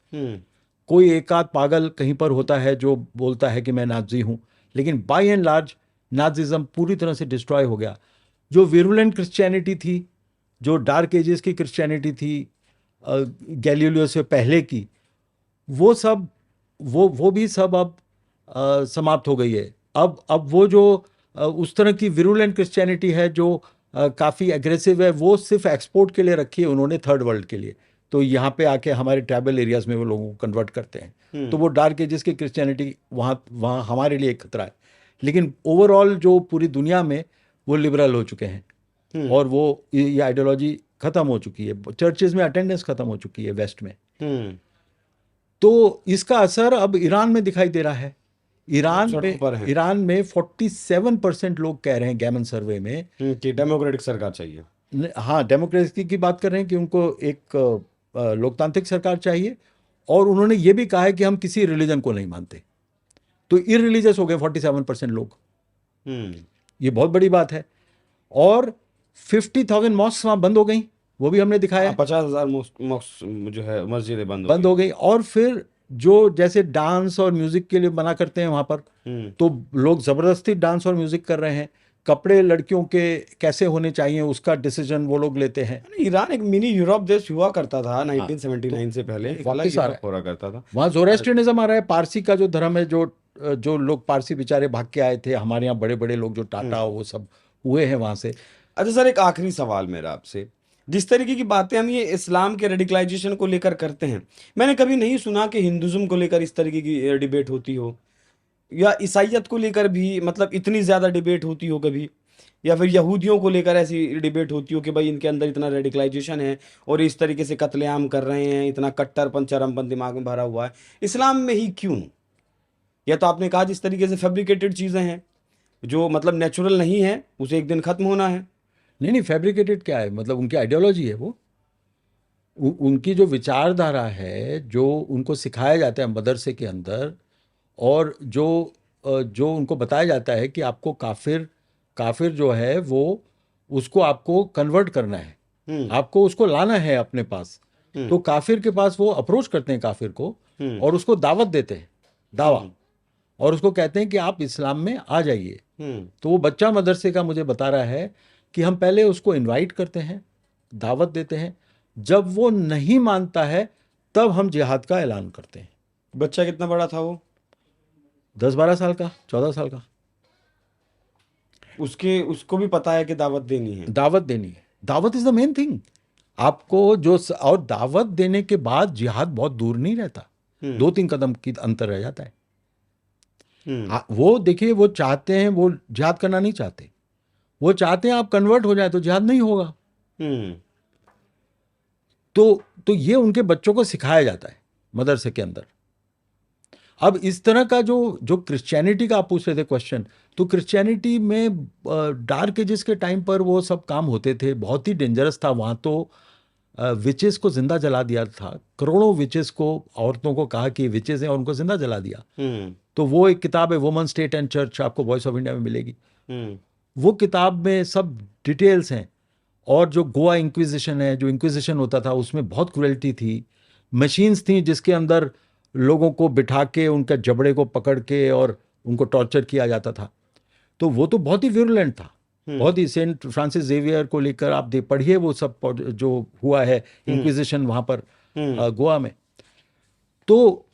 कोई एक आध पागल कहीं पर होता है जो बोलता है कि मैं नाजी हूँ, लेकिन बाय एंड लार्ज नाजिज्म पूरी तरह से डिस्ट्रॉय हो गया। जो विरुलेंट क्रिश्चियनिटी थी, जो डार्क एजेस की क्रिश्चियनिटी थी, गैलीलियो से पहले की, वो सब वो भी सब अब समाप्त हो गई है। अब वो जो उस तरह की विरुलेंट क्रिश्चियनिटी है जो काफ़ी एग्रेसिव है, वो सिर्फ एक्सपोर्ट के लिए रखी है उन्होंने, थर्ड वर्ल्ड के लिए। तो यहाँ पे आके हमारे ट्राइबल एरियाज में वो लोगों को कन्वर्ट करते हैं। तो वो डार्क एजेस की क्रिश्चियनिटी वहाँ हमारे लिए एक खतरा है। लेकिन ओवरऑल जो पूरी दुनिया में वो लिबरल हो चुके हैं, और वो ये आइडियोलॉजी ख़त्म हो चुकी है। चर्चेज में अटेंडेंस ख़त्म हो चुकी है वेस्ट में। तो इसका असर अब ईरान में दिखाई दे रहा है। ईरान में 47% लोग कह रहे हैं गैमन सर्वे में कि डेमोक्रेटिक सरकार चाहिए। हाँ, डेमोक्रेसी की बात कर रहे हैं कि उनको एक लोकतांत्रिक सरकार चाहिए, और उन्होंने ये भी कहा है कि हम किसी रिलीजन को नहीं मानते। तो इररिलीजियस हो गए 47% लोग। ये बहुत बड़ी बात है। और 50,000 मॉस्क वहाँ बंद हो गई, वो भी हमने दिखाया। 50,000 जो है मस्जिदें बंद हो गई। और फिर जो जैसे डांस और म्यूजिक के लिए मना करते हैं वहाँ पर, तो लोग ज़बरदस्ती डांस और म्यूजिक कर रहे हैं। कपड़े लड़कियों के कैसे होने चाहिए उसका डिसीजन वो लोग लेते हैं। ईरान एक मिनी यूरोप देश हुआ करता था 1979 से पहले, एक अलग यूरोप हो रहा करता था। वहाँ ज़ोरेस्ट्रियनिज्म आ रहा है, पारसी का जो धर्म है, जो लोग पारसी बेचारे भाग के आए थे, हमारे यहाँ बड़े बड़े लोग जो टाटा वो सब हुए हैं वहाँ से। अच्छा सर, एक आखिरी सवाल मेरा आपसे। जिस तरीके की बातें हम ये इस्लाम के रेडिकलाइजेशन को लेकर करते हैं, मैंने कभी नहीं सुना कि हिंदुज्म को लेकर इस तरीके की डिबेट होती हो, या ईसाइयत को लेकर भी मतलब इतनी ज़्यादा डिबेट होती हो कभी, या फिर यहूदियों को लेकर ऐसी डिबेट होती हो कि भाई इनके अंदर इतना रेडिकलाइजेशन है और इस तरीके से कत्लेआम कर रहे हैं, इतना कट्टरपन चरमपन दिमाग में भरा हुआ है, इस्लाम में ही क्यों? या तो आपने कहा जिस तरीके से फैब्रिकेटेड चीज़ें हैं जो मतलब नेचुरल नहीं है, उसे एक दिन ख़त्म होना है। नहीं, फैब्रिकेटेड क्या है, मतलब उनकी आइडियोलॉजी है वो। उनकी जो विचारधारा है, जो उनको सिखाया जाता है मदरसे के अंदर, और जो उनको बताया जाता है कि आपको काफिर जो है वो उसको आपको कन्वर्ट करना है, आपको उसको लाना है अपने पास। तो काफिर के पास वो अप्रोच करते हैं काफिर को, और उसको दावत देते हैं, दावा, और उसको कहते हैं कि आप इस्लाम में आ जाइए। तो वो बच्चा मदरसे का मुझे बता रहा है कि हम पहले उसको इनवाइट करते हैं, दावत देते हैं, जब वो नहीं मानता है तब हम जिहाद का ऐलान करते हैं। बच्चा कितना बड़ा था वो? 10-12 साल का, 14 साल का। उसको भी पता है कि दावत देनी है। दावत इज द मेन थिंग। आपको और दावत देने के बाद जिहाद बहुत दूर नहीं रहता, 2-3 कदम की अंतर रह जाता है। वो देखिए, वो चाहते हैं, वो जिहाद करना नहीं चाहते, वो चाहते हैं आप कन्वर्ट हो जाए तो जिहाद नहीं होगा। तो ये उनके बच्चों को सिखाया जाता है मदरसे के अंदर। अब इस तरह का जो क्रिश्चियनिटी का आप पूछ रहे थे क्वेश्चन, तो क्रिश्चियनिटी में डार्क एजेस के टाइम पर वो सब काम होते थे, बहुत ही डेंजरस था वहाँ। तो विचेस को जिंदा जला दिया था, करोड़ों विचेस को, औरतों को कहा कि विचेस हैं, और उनको जिंदा जला दिया। तो वो एक किताब है, वुमन स्टेट एंड चर्च, आपको वॉइस ऑफ इंडिया में मिलेगी। वो किताब में सब डिटेल्स हैं। और जो गोवा इंक्विजिशन है, जो इंक्विजिशन होता था, उसमें बहुत क्रुएल्टी थी। मशीन्स थी जिसके अंदर लोगों को बिठा के उनका जबड़े को पकड़ के और उनको टॉर्चर किया जाता था। तो वो तो बहुत ही विरुलेंट था, बहुत ही। सेंट फ्रांसिस जेवियर को लेकर आप पढ़िए वो सब जो हुआ है इंक्विजिशन वहाँ पर गोवा में। तो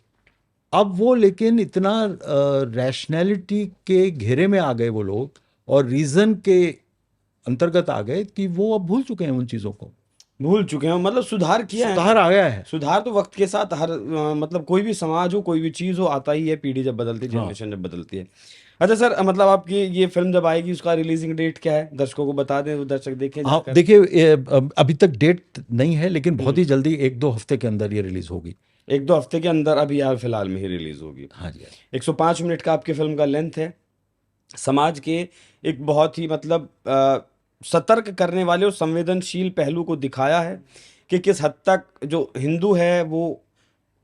अब वो लेकिन इतना रैशनैलिटी के घेरे में आ गए वो लोग, और रीज़न के अंतर्गत आ गए कि वो अब भूल चुके हैं, उन चीज़ों को भूल चुके हैं। मतलब सुधार किया है, सुधार आ गया है। सुधार तो वक्त के साथ हर मतलब कोई भी समाज हो, कोई भी चीज़ हो, आता ही है, पीढ़ी जब बदलती है, जनरेशन जब बदलती है। अच्छा सर, मतलब आपकी ये फिल्म जब आएगी उसका रिलीजिंग डेट क्या है, दर्शकों को बता दें तो दर्शक देखें। हाँ, देखिए, अभी तक डेट नहीं है, लेकिन बहुत ही जल्दी 1-2 हफ्ते के अंदर ये रिलीज होगी। 1-2 हफ्ते के अंदर, अभी यार फिलहाल में ही रिलीज होगी। हाँ जी। 105 मिनट का आपकी फिल्म का लेंथ है। समाज के एक बहुत ही मतलब सतर्क करने वाले और संवेदनशील पहलू को दिखाया है कि किस हद तक जो हिंदू है वो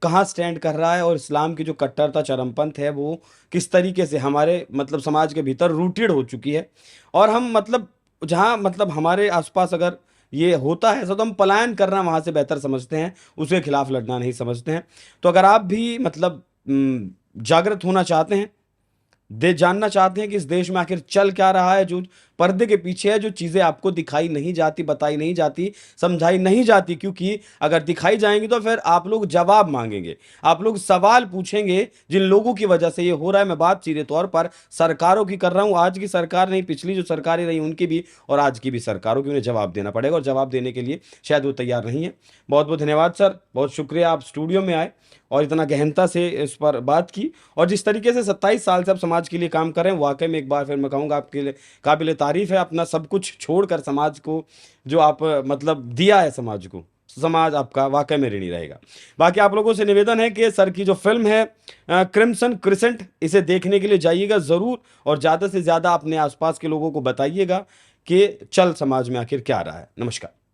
कहाँ स्टैंड कर रहा है और इस्लाम की जो कट्टरता चरमपंथ है वो किस तरीके से हमारे मतलब समाज के भीतर रूटेड हो चुकी है। और हम मतलब जहाँ मतलब हमारे आसपास अगर ये होता है ऐसा तो हम पलायन करना वहाँ से बेहतर समझते हैं, उसके खिलाफ लड़ना नहीं समझते हैं। तो अगर आप भी मतलब जागृत होना चाहते हैं, जानना चाहते हैं कि इस देश में आखिर चल क्या रहा है, जो पर्दे के पीछे है, जो चीज़ें आपको दिखाई नहीं जाती, बताई नहीं जाती, समझाई नहीं जाती, क्योंकि अगर दिखाई जाएंगी तो फिर आप लोग जवाब मांगेंगे, आप लोग सवाल पूछेंगे जिन लोगों की वजह से ये हो रहा है। मैं बात सीधे तौर पर सरकारों की कर रहा हूँ, आज की सरकार नहीं, पिछली जो सरकारें रही उनकी भी और आज की भी सरकारों की, उन्हें जवाब देना पड़ेगा और जवाब देने के लिए शायद वो तैयार नहीं है। बहुत बहुत धन्यवाद सर, बहुत शुक्रिया आप स्टूडियो में आए और इतना गहनता से इस पर बात की, और जिस तरीके से 27 साल से आप समाज के लिए काम कर रहे हैं, वाकई में एक बार फिर मैं कहूँगा आपके लिए काबिल तारीफ है। अपना सब कुछ छोड़कर समाज को जो आप मतलब दिया है समाज को, समाज आपका वाकई में ऋणी रहेगा। बाकी आप लोगों से निवेदन है कि सर की जो फिल्म है क्रिम्सन क्रिसेंट, इसे देखने के लिए जाइएगा ज़रूर और ज़्यादा से ज़्यादा अपने आसपास के लोगों को बताइएगा कि चल समाज में आखिर क्या रहा है। नमस्कार।